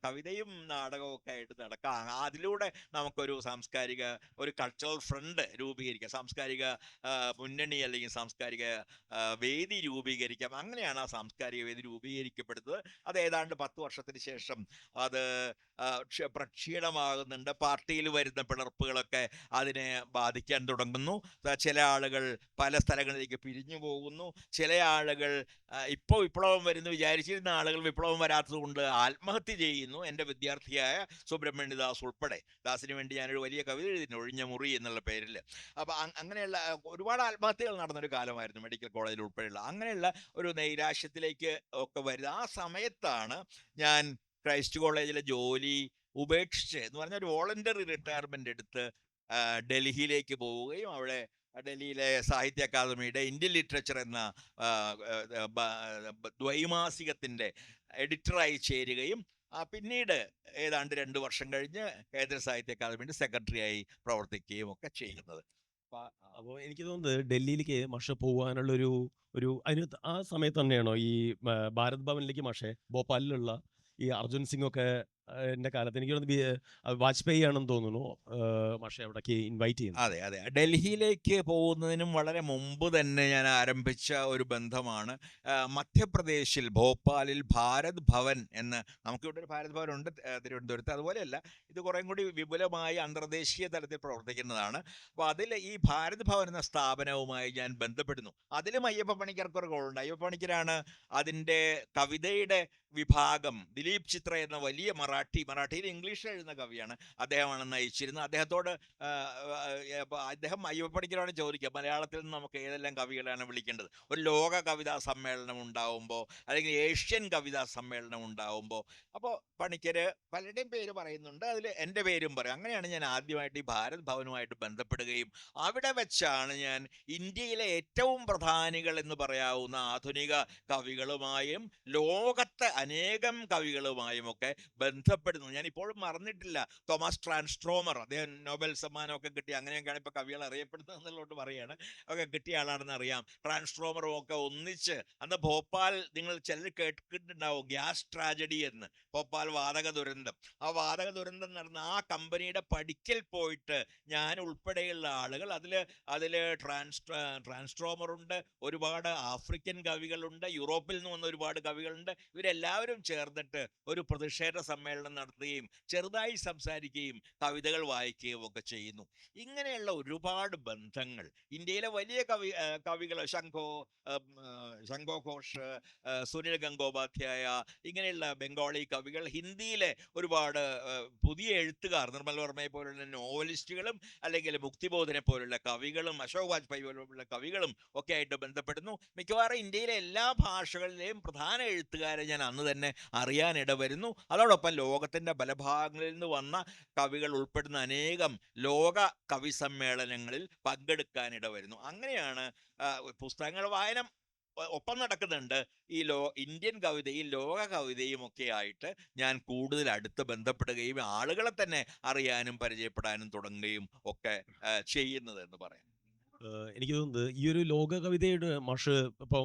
[SPEAKER 2] കവിതയും നാടകവും ഒക്കെ ആയിട്ട് നടക്കാം, അതിലൂടെ നമുക്കൊരു ഒരു കൾച്ചറൽ ഫ്രണ്ട് രൂപീകരിക്കാം, സാംസ്കാരിക മുന്നണി അല്ലെങ്കിൽ സാംസ്കാരിക വേദി രൂപീകരിക്കാം. അങ്ങനെയാണ് ആ സാംസ്കാരിക വേദി രൂപീകരിക്കപ്പെടുന്നത്. അത് ഏതാണ്ട് 10 വർഷത്തിന് ശേഷം അത് പ്രക്ഷീണമാകുന്നുണ്ട്. പാർട്ടിയിൽ വരുന്ന പിളർപ്പുകളൊക്കെ അതിനെ ബാധിക്കാൻ തുടങ്ങുന്നു. ചില ആളുകൾ പല സ്ഥലങ്ങളിലേക്ക് പിരിഞ്ഞു പോകുന്നു. ചില ആളുകൾ ഇപ്പോൾ വിപ്ലവം വരുന്നു വിചാരിച്ചിരുന്ന ആളുകൾ വിപ്ലവം വരാത്തത് കൊണ്ട് ആത്മഹത്യ ചെയ്യുന്നു. എൻ്റെ വിദ്യാർത്ഥിയായ സുബ്രഹ്മണ്യദാസ് ഉൾപ്പെടെ. ദാസിന് വേണ്ടി ഞാനൊരു വലിയ കവിത എഴുതിയിരുന്നു, ഒഴിഞ്ഞ മുറി എന്നുള്ള പേരിൽ. അപ്പോൾ അങ്ങനെയുള്ള ഒരുപാട് ആത്മഹത്യകൾ നടന്നൊരു കാലമായിരുന്നു മെഡിക്കൽ കോളേജിൽ ഉൾപ്പെടെയുള്ള. അങ്ങനെയുള്ള ഒരു നൈരാശ്യത്തിലേക്ക് ഒക്കെ വരുന്നത് ആ സമയത്താണ് ഞാൻ ക്രൈസ്റ്റ് കോളേജിലെ ജോലി ഉപേക്ഷിച്ച് എന്ന് പറഞ്ഞാൽ ഒരു വോളണ്ടറി റിട്ടയർമെൻ്റ് എടുത്ത് ഡൽഹിയിലേക്ക് പോവുകയും അവിടെ ഡൽഹിയിലെ സാഹിത്യ അക്കാദമിയുടെ ഇന്ത്യൻ ലിറ്ററേച്ചർ എന്ന ദ്വൈമാസികത്തിൻ്റെ എഡിറ്ററായി ചേരുകയും പിന്നീട് ഏതാണ്ട് 2 വർഷം കഴിഞ്ഞ് കേന്ദ്ര സാഹിത്യ അക്കാദമിയുടെ സെക്രട്ടറിയായി പ്രവർത്തിക്കുകയും ഒക്കെ ചെയ്യുന്നത്.
[SPEAKER 1] അപ്പോൾ എനിക്ക് തോന്നുന്നത് ഡൽഹിയിലേക്ക് മാഷ് പോകാനുള്ളൊരു അതിന് ആ സമയത്ത് തന്നെയാണോ ഈ ഭാരത് ഭവനിലേക്ക് മാഷെ ഭോപ്പാലിലുള്ള ഈ അർജുൻ സിംഗ് ഒക്കെ എൻ്റെ കാലത്ത് എനിക്ക് തോന്നുന്നു വാജ്പേയി ആണെന്ന് തോന്നുന്നു മാഷെ അവിടേക്ക് ഇൻവൈറ്റ് ചെയ്യുന്നത്.
[SPEAKER 2] അതെ അതെ, ഡൽഹിയിലേക്ക് പോകുന്നതിനും വളരെ മുമ്പ് തന്നെ ഞാൻ ആരംഭിച്ച ഒരു ബന്ധമാണ്. മധ്യപ്രദേശിൽ ഭോപ്പാലിൽ ഭാരത് ഭവൻ എന്ന് നമുക്കിവിടെ ഒരു ഭാരത് ഭവൻ ഉണ്ട് തിരുവനന്തപുരത്ത്. അതുപോലെയല്ല, ഇത് കുറേ കൂടി വിപുലമായി അന്തർദേശീയ തലത്തിൽ പ്രവർത്തിക്കുന്നതാണ്. അപ്പോൾ അതിൽ ഈ ഭാരത് ഭവൻ എന്ന സ്ഥാപനവുമായി ഞാൻ ബന്ധപ്പെടുന്നു. അതിലും അയ്യപ്പ പണിക്കർക്ക് ഒരു റോളുണ്ട്. അയ്യപ്പ പണിക്കരാണ് അതിൻ്റെ കവിതയുടെ വിഭാഗം. ദിലീപ് ചിത്ര എന്ന വലിയ മറാഠിയിൽ ഇംഗ്ലീഷിൽ എഴുതുന്ന കവിയാണ്, അദ്ദേഹമാണ് നയിച്ചിരുന്നത്. അദ്ദേഹത്തോട് അദ്ദേഹം അയ്യപ്പ പണിക്കരോട് ചോദിക്കുക, മലയാളത്തിൽ നിന്ന് നമുക്ക് ഏതെല്ലാം കവികളാണ് വിളിക്കേണ്ടത്? ഒരു ലോക കവിതാ സമ്മേളനം ഉണ്ടാവുമ്പോൾ അല്ലെങ്കിൽ ഏഷ്യൻ കവിതാ സമ്മേളനം ഉണ്ടാവുമ്പോൾ അപ്പോൾ പണിക്കർ പലരുടെയും പേര് പറയുന്നുണ്ട്, അതിൽ എൻ്റെ പേരും പറയും. അങ്ങനെയാണ് ഞാൻ ആദ്യമായിട്ട് ഈ ഭാരത് ഭവനുമായിട്ട് ബന്ധപ്പെടുകയും അവിടെ വെച്ചാണ് ഞാൻ ഇന്ത്യയിലെ ഏറ്റവും പ്രധാനികൾ എന്ന് പറയാവുന്ന ആധുനിക കവികളുമായും ലോകത്തെ അനേകം കവികളുമായും ഒക്കെ ബന്ധപ്പെടുന്നു. ഞാൻ ഇപ്പോഴും മറന്നിട്ടില്ല തോമസ് ട്രാൻസ്ട്രോമർ, അദ്ദേഹം നോബൽ സമ്മാനമൊക്കെ കിട്ടി, അങ്ങനെയൊക്കെയാണ് ഇപ്പോൾ കവികൾ അറിയപ്പെടുന്നത് എന്നുള്ളതുകൊണ്ട് പറയുകയാണ്, ഒക്കെ കിട്ടിയ ആളാണെന്ന് അറിയാം. ട്രാൻസ്ട്രോമറും ഒക്കെ ഒന്നിച്ച് അന്ന് ഭോപ്പാൽ, നിങ്ങൾ ചിലർ കേട്ടിട്ടുണ്ടാവും ഗ്യാസ് ട്രാജഡി എന്ന്, ഭോപ്പാൽ വാതക ദുരന്തം. ആ വാതക ദുരന്തം നടന്ന ആ കമ്പനിയുടെ പടിക്കൽ പോയിട്ട് ഞാൻ ഉൾപ്പെടെയുള്ള ആളുകൾ അതിൽ ട്രാൻസ്ട്രോമറുണ്ട്, ഒരുപാട് ആഫ്രിക്കൻ കവികളുണ്ട്, യൂറോപ്പിൽ നിന്ന് വന്ന ഒരുപാട് കവികളുണ്ട്. ഇവരെല്ലാവരും ചേർന്നിട്ട് ഒരു പ്രതിഷേധ സമ്മേളനം നടത്തുകയും ചെറുതായി സംസാരിക്കുകയും കവിതകൾ വായിക്കുകയും ഒക്കെ ചെയ്യുന്നു. ഇങ്ങനെയുള്ള ഒരുപാട് ബന്ധങ്ങൾ ഇന്ത്യയിലെ വലിയ കവികൾ ശംഖോ ഘോഷ്, സുനിൽ ഗംഗോപാധ്യായ, ഇങ്ങനെയുള്ള ബംഗാളി കവികൾ, ഹിന്ദിയിലെ ഒരുപാട് പുതിയ എഴുത്തുകാർ, നിർമ്മൽ വർമ്മയെ പോലുള്ള നോവലിസ്റ്റുകളും അല്ലെങ്കിൽ മുക്തിബോധനെ പോലുള്ള കവികളും അശോക് വാജ്പേയി പോലുള്ള കവികളും ഒക്കെ ആയിട്ട് ബന്ധപ്പെടുന്നു. മിക്കവാറും ഇന്ത്യയിലെ എല്ലാ ഭാഷകളിലെയും പ്രധാന എഴുത്തുകാരെ ഞാൻ അന്ന് തന്നെ അറിയാനിടവരുന്നു. അതോടൊപ്പം ലോകത്തിൻ്റെ പല ഭാഗങ്ങളിൽ നിന്ന് വന്ന കവികൾ ഉൾപ്പെടുന്ന അനേകം ലോക കവി സമ്മേളനങ്ങളിൽ പങ്കെടുക്കാനിടവരുന്നു. അങ്ങനെയാണ് പുസ്തകങ്ങൾ വായന ഒപ്പം നടക്കുന്നുണ്ട്. ഈ ഇന്ത്യൻ കവിതയും ലോക കവിതയും ഒക്കെ ആയിട്ട് ഞാൻ കൂടുതൽ അടുത്ത് ബന്ധപ്പെടുകയും ആളുകളെ തന്നെ അറിയാനും പരിചയപ്പെടാനും തുടങ്ങുകയും ഒക്കെ ചെയ്യുന്നത് എന്ന് പറയാം.
[SPEAKER 1] എനിക്ക് തോന്നുന്നത് ഈ ഒരു ലോക കവിതയുടെ ഇപ്പോൾ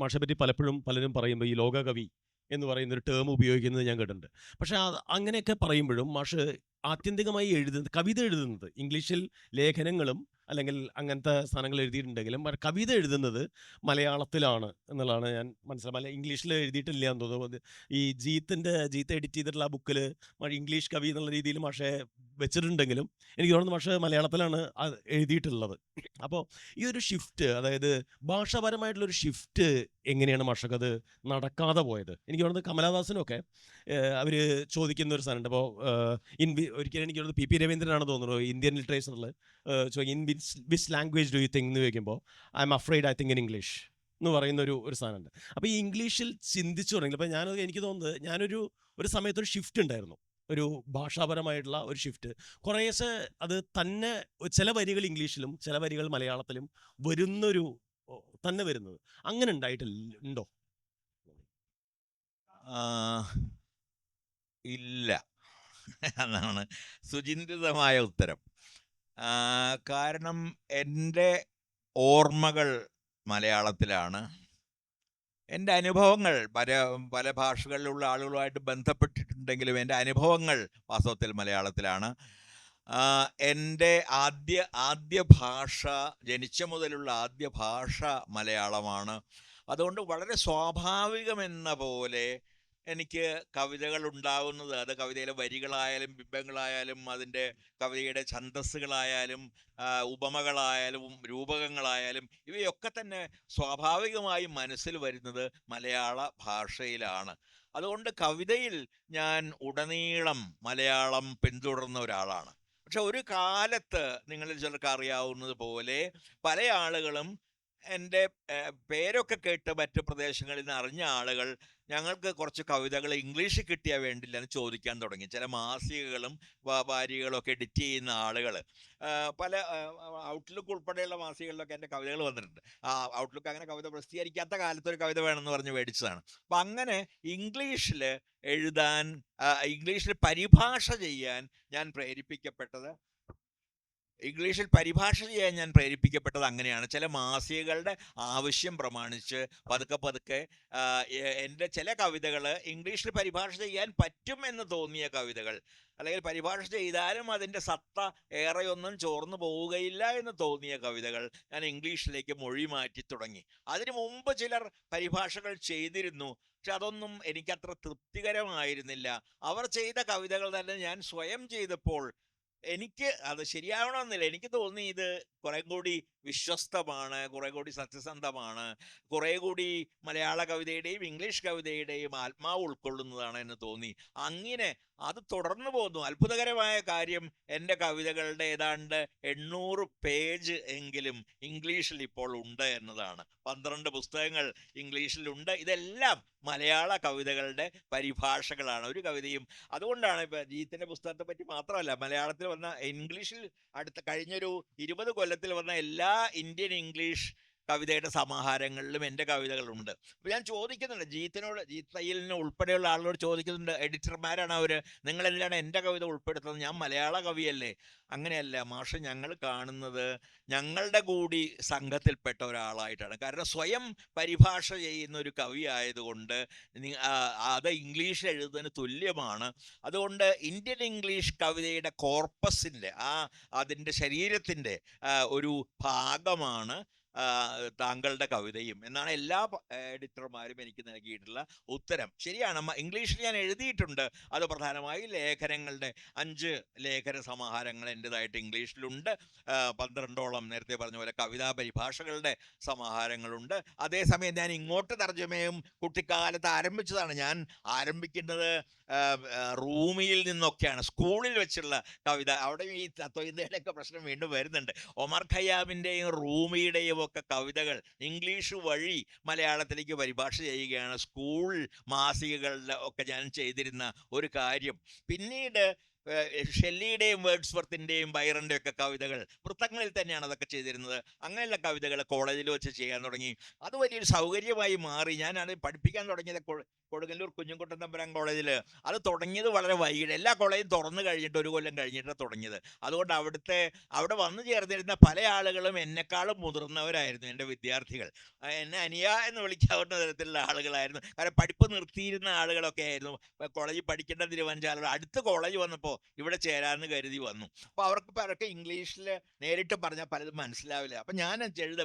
[SPEAKER 1] മാഷെ പറ്റി പലപ്പോഴും പലരും പറയുമ്പോൾ ഈ ലോക കവി എന്ന് പറയുന്ന ഒരു ടേം ഉപയോഗിക്കുന്നത് ഞാൻ കേട്ടിട്ടുണ്ട്. പക്ഷേ അങ്ങനെയൊക്കെ പറയുമ്പോഴും മാഷ് ആത്യന്തികമായി കവിത എഴുതുന്നത് ഇംഗ്ലീഷിൽ ലേഖനങ്ങളും അല്ലെങ്കിൽ അങ്ങനത്തെ സാധനങ്ങൾ എഴുതിയിട്ടുണ്ടെങ്കിലും കവിത എഴുതുന്നത് മലയാളത്തിലാണ് എന്നുള്ളതാണ് ഞാൻ മനസ്സിലാക്കുക. ഇംഗ്ലീഷിൽ എഴുതിയിട്ടില്ല എന്ന് തോന്നുന്നു. ഈ ജീത്ത് എഡിറ്റ് ചെയ്തിട്ടുള്ള ആ ബുക്കിൽ ഇംഗ്ലീഷ് കവി എന്നുള്ള രീതിയിൽ മാഷെ വെച്ചിട്ടുണ്ടെങ്കിലും എനിക്ക് തോന്നുന്നു മാഷ് മലയാളത്തിലാണ് എഴുതിയിട്ടുള്ളത്. അപ്പോൾ ഈ ഒരു ഷിഫ്റ്റ്, അതായത് ഭാഷാപരമായിട്ടുള്ളൊരു ഷിഫ്റ്റ് എങ്ങനെയാണ് മാഷക്കത് നടക്കാതെ പോയത്? എനിക്ക് തോന്നുന്നത് കമലാദാസനൊക്കെ അവർ ചോദിക്കുന്ന ഒരു സാധനമുണ്ട്. അപ്പോൾ ഒരിക്കലും എനിക്ക് തോന്നുന്നത് പി രവീന്ദ്രനാണ് തോന്നുന്നു ഇന്ത്യൻ ലിറ്ററേച്ചറിൽ in which language do you think എന്ന് ചോദിക്കുമ്പോൾ I'm afraid I think in English എന്ന് പറയുന്ന ഒരു സാധനമുണ്ട്. അപ്പോൾ ഈ ഇംഗ്ലീഷിൽ ചിന്തിച്ചു തുടങ്ങി. അപ്പോൾ എനിക്ക് തോന്നുന്നത് ഞാനൊരു സമയത്തൊരു ഷിഫ്റ്റ് ഉണ്ടായിരുന്നു, ഒരു ഭാഷാപരമായിട്ടുള്ള ഒരു ഷിഫ്റ്റ്. കുറേശ്ശെ അത് തന്നെ ചില വരികൾ ഇംഗ്ലീഷിലും ചില വരികൾ മലയാളത്തിലും തന്നെ വരുന്നത് അങ്ങനെ ഉണ്ടായിട്ടുണ്ടോ?
[SPEAKER 2] ഇല്ല എന്നാണ് സുചിന്തിതമായ ഉത്തരം. കാരണം എൻ്റെ ഓർമ്മകൾ മലയാളത്തിലാണ്, എൻ്റെ അനുഭവങ്ങൾ പല ഭാഷകളിലുള്ള ആളുകളുമായിട്ട് ബന്ധപ്പെട്ടിട്ടുണ്ടെങ്കിലും എൻ്റെ അനുഭവങ്ങൾ വാസ്തവത്തിൽ മലയാളത്തിലാണ്. എൻ്റെ ആദ്യ ഭാഷ, ജനിച്ച മുതലുള്ള ആദ്യ ഭാഷ മലയാളമാണ്. അതുകൊണ്ട് വളരെ സ്വാഭാവികമെന്ന പോലെ എനിക്ക് കവിതകൾ ഉണ്ടാവുന്നത്, അത് കവിതയിലെ വരികളായാലും ബിംബങ്ങളായാലും അതിൻ്റെ കവിതയുടെ ഛന്ദസ്സുകളായാലും ഉപമകളായാലും രൂപകങ്ങളായാലും ഇവയൊക്കെ തന്നെ സ്വാഭാവികമായും മനസ്സിൽ വരുന്നത് മലയാള ഭാഷയിലാണ്. അതുകൊണ്ട് കവിതയിൽ ഞാൻ ഉടനീളം മലയാളം പിന്തുടർന്ന ഒരാളാണ്. പക്ഷെ ഒരു കാലത്ത് നിങ്ങളിൽ ചിലർക്ക് അറിയാവുന്നത് പോലെ പല ആളുകളും എൻ്റെ പേരൊക്കെ കേട്ട് മറ്റ് പ്രദേശങ്ങളിൽ നിന്ന് അറിഞ്ഞ ആളുകൾ ഞങ്ങൾക്ക് കുറച്ച് കവിതകൾ ഇംഗ്ലീഷിൽ കിട്ടിയാൽ വേണ്ടില്ല എന്ന് ചോദിക്കാൻ തുടങ്ങി. ചില മാസികകളും വാരികകളും ഒക്കെ എഡിറ്റ് ചെയ്യുന്ന ആളുകൾ പല ഔട്ട്ലുക്ക് ഉൾപ്പെടെയുള്ള മാസികകളിലൊക്കെ എൻ്റെ കവിതകൾ വന്നിട്ടുണ്ട്. ഔട്ട്ലുക്ക് അങ്ങനെ കവിത പ്രസിദ്ധീകരിക്കാത്ത കാലത്ത് ഒരു കവിത വേണമെന്ന് പറഞ്ഞ് മേടിച്ചതാണ്. അപ്പം അങ്ങനെ ഇംഗ്ലീഷിൽ എഴുതാൻ, ഇംഗ്ലീഷിൽ പരിഭാഷ ചെയ്യാൻ ഞാൻ പ്രേരിപ്പിക്കപ്പെട്ടത് അങ്ങനെയാണ്. ചില മാസികകളുടെ ആവശ്യം പ്രമാണിച്ച് പതുക്കെ പതുക്കെ എൻ്റെ ചില കവിതകൾ ഇംഗ്ലീഷിൽ പരിഭാഷ ചെയ്യാൻ പറ്റും എന്ന് തോന്നിയ കവിതകൾ, അല്ലെങ്കിൽ പരിഭാഷ ചെയ്താലും അതിൻ്റെ സത്ത ഏറെയൊന്നും ചോർന്നു പോവുകയില്ല എന്ന് തോന്നിയ കവിതകൾ ഞാൻ ഇംഗ്ലീഷിലേക്ക് മൊഴി മാറ്റി തുടങ്ങി. അതിനു മുമ്പ് ചിലർ പരിഭാഷകൾ ചെയ്തിരുന്നു, പക്ഷെ അതൊന്നും എനിക്കത്ര തൃപ്തികരമായിരുന്നില്ല. അവർ ചെയ്ത കവിതകൾ തന്നെ ഞാൻ സ്വയം ചെയ്തപ്പോൾ എനിക്ക് അത് ശരിയാവണമെന്നില്ല. എനിക്ക് തോന്നി ഇത് കുറെ കൂടി വിശ്വസ്തമാണ്, കുറെ കൂടി സത്യസന്ധമാണ്, കുറെ കൂടി മലയാള കവിതയുടെയും ഇംഗ്ലീഷ് കവിതയുടെയും ആത്മാവ് ഉൾക്കൊള്ളുന്നതാണ് എന്ന് തോന്നി. അങ്ങനെ അത് തുടർന്നു പോന്നു. അത്ഭുതകരമായ കാര്യം, എൻ്റെ കവിതകളുടെ ഏതാണ്ട് 800 പേജ് എങ്കിലും ഇംഗ്ലീഷിൽ ഇപ്പോൾ ഉണ്ട് എന്നതാണ്. 12 പുസ്തകങ്ങൾ ഇംഗ്ലീഷിലുണ്ട്. ഇതെല്ലാം മലയാള കവിതകളുടെ പരിഭാഷകളാണ്. ഒരു കവിതയും അതുകൊണ്ടാണ് ഇപ്പം ജീത്തിൻ്റെ പുസ്തകത്തെ പറ്റി മാത്രമല്ല, മലയാളത്തിൽ വന്ന ഇംഗ്ലീഷിൽ കഴിഞ്ഞൊരു 20 കൊല്ലത്തിൽ വന്ന എല്ലാ ഇന്ത്യൻ ഇംഗ്ലീഷ് കവിതയുടെ സമാഹാരങ്ങളിലും എൻ്റെ കവിതകളുണ്ട്. അപ്പോൾ ഞാൻ ചോദിക്കുന്നുണ്ട് ജീത്ത് തയ്യലിന് ഉൾപ്പെടെയുള്ള ആളുകളോട് ചോദിക്കുന്നുണ്ട്, എഡിറ്റർമാരാണ് അവർ, നിങ്ങളെല്ലാം എൻ്റെ കവിത ഉൾപ്പെടുത്തുന്നത്, ഞാൻ മലയാള കവിയല്ലേ? അങ്ങനെയല്ല മാഷ്, ഞങ്ങൾ കാണുന്നത് ഞങ്ങളുടെ കൂടി സംഘത്തിൽപ്പെട്ട ഒരാളായിട്ടാണ്. കാരണം സ്വയം പരിഭാഷ ചെയ്യുന്ന ഒരു കവി ആയതുകൊണ്ട് അത് ഇംഗ്ലീഷിൽ എഴുതുന്നതിന് തുല്യമാണ്. അതുകൊണ്ട് ഇന്ത്യൻ ഇംഗ്ലീഷ് കവിതയുടെ കോർപ്പസിൻ്റെ അതിൻ്റെ ശരീരത്തിൻ്റെ ഒരു ഭാഗമാണ് താങ്കളുടെ കവിതയും എന്നാണ് എല്ലാ എഡിറ്റർമാരും എനിക്ക് നൽകിയിട്ടുള്ള ഉത്തരം. ശരിയാണ്, ഇംഗ്ലീഷിൽ ഞാൻ എഴുതിയിട്ടുണ്ട്. അത് പ്രധാനമായി ലേഖനങ്ങളുടെ 5 ലേഖന സമാഹാരങ്ങൾ എൻ്റെതായിട്ട് ഇംഗ്ലീഷിലുണ്ട്. 12ഓളം നേരത്തെ പറഞ്ഞ പോലെ കവിതാ പരിഭാഷകളുടെ സമാഹാരങ്ങളുണ്ട്. അതേസമയം ഞാൻ ഇങ്ങോട്ട് തർജ്ജമയും കുട്ടിക്കാലത്ത് ആരംഭിച്ചതാണ്. ഞാൻ ആരംഭിക്കുന്നത് റൂമിയിൽ നിന്നൊക്കെയാണ്, സ്കൂളിൽ വെച്ചുള്ള കവിത. അവിടെ ഈ തത്വചിന്തയുടെയൊക്കെ പ്രശ്നം വീണ്ടും വരുന്നുണ്ട്. ഒമർ ഖയ്യാമിൻ്റെയും റൂമിയുടെയും ഒക്കെ കവിതകൾ ഇംഗ്ലീഷ് വഴി മലയാളത്തിലേക്ക് പരിഭാഷ ചെയ്യുകയാണ് സ്കൂൾ മാസികകളിൽ ഒക്കെ ഞാൻ ചെയ്തിരുന്ന ഒരു കാര്യം. പിന്നീട് ഷെല്ലിയുടെയും വേർഡ്സ്വർത്തിൻ്റെയും ബൈറൻ്റെ ഒക്കെ കവിതകൾ വൃത്തങ്ങളിൽ തന്നെയാണ് അതൊക്കെ ചെയ്തിരുന്നത്. അങ്ങനെയുള്ള കവിതകൾ കോളേജിൽ വെച്ച് ചെയ്യാൻ തുടങ്ങി. അത് വലിയൊരു സൗകര്യമായി മാറി. ഞാനത് പഠിപ്പിക്കാൻ തുടങ്ങിയത് കൊടുങ്ങല്ലൂർ കുഞ്ഞുകുട്ടൻ തമ്പുരാൻ കോളേജിൽ. അത് തുടങ്ങിയത് വളരെ വൈകിട്ട്, എല്ലാ കോളേജും തുറന്നു കഴിഞ്ഞിട്ട് 1 കൊല്ലം കഴിഞ്ഞിട്ടാണ് തുടങ്ങിയത്. അതുകൊണ്ട് അവിടെ വന്നു ചേർന്നിരുന്ന പല ആളുകളും എന്നെക്കാളും മുതിർന്നവരായിരുന്നു, എൻ്റെ വിദ്യാർത്ഥികൾ. എന്നെ അനിയ എന്ന് വിളിക്കാവുന്ന തരത്തിലുള്ള ആളുകളായിരുന്നു. കാരണം പഠിപ്പ് നിർത്തിയിരുന്ന ആളുകളൊക്കെ ആയിരുന്നു. കോളേജിൽ പഠിക്കേണ്ട തിരുവഞ്ചാലം, അടുത്ത കോളേജ് വന്നപ്പോൾ ഇവിടെ ചേരാമെന്ന് കരുതി വന്നു. അപ്പോൾ അവർക്ക് ഇംഗ്ലീഷിൽ നേരിട്ട് പറഞ്ഞാൽ പലതും മനസ്സിലാവില്ല. അപ്പം ഞാൻ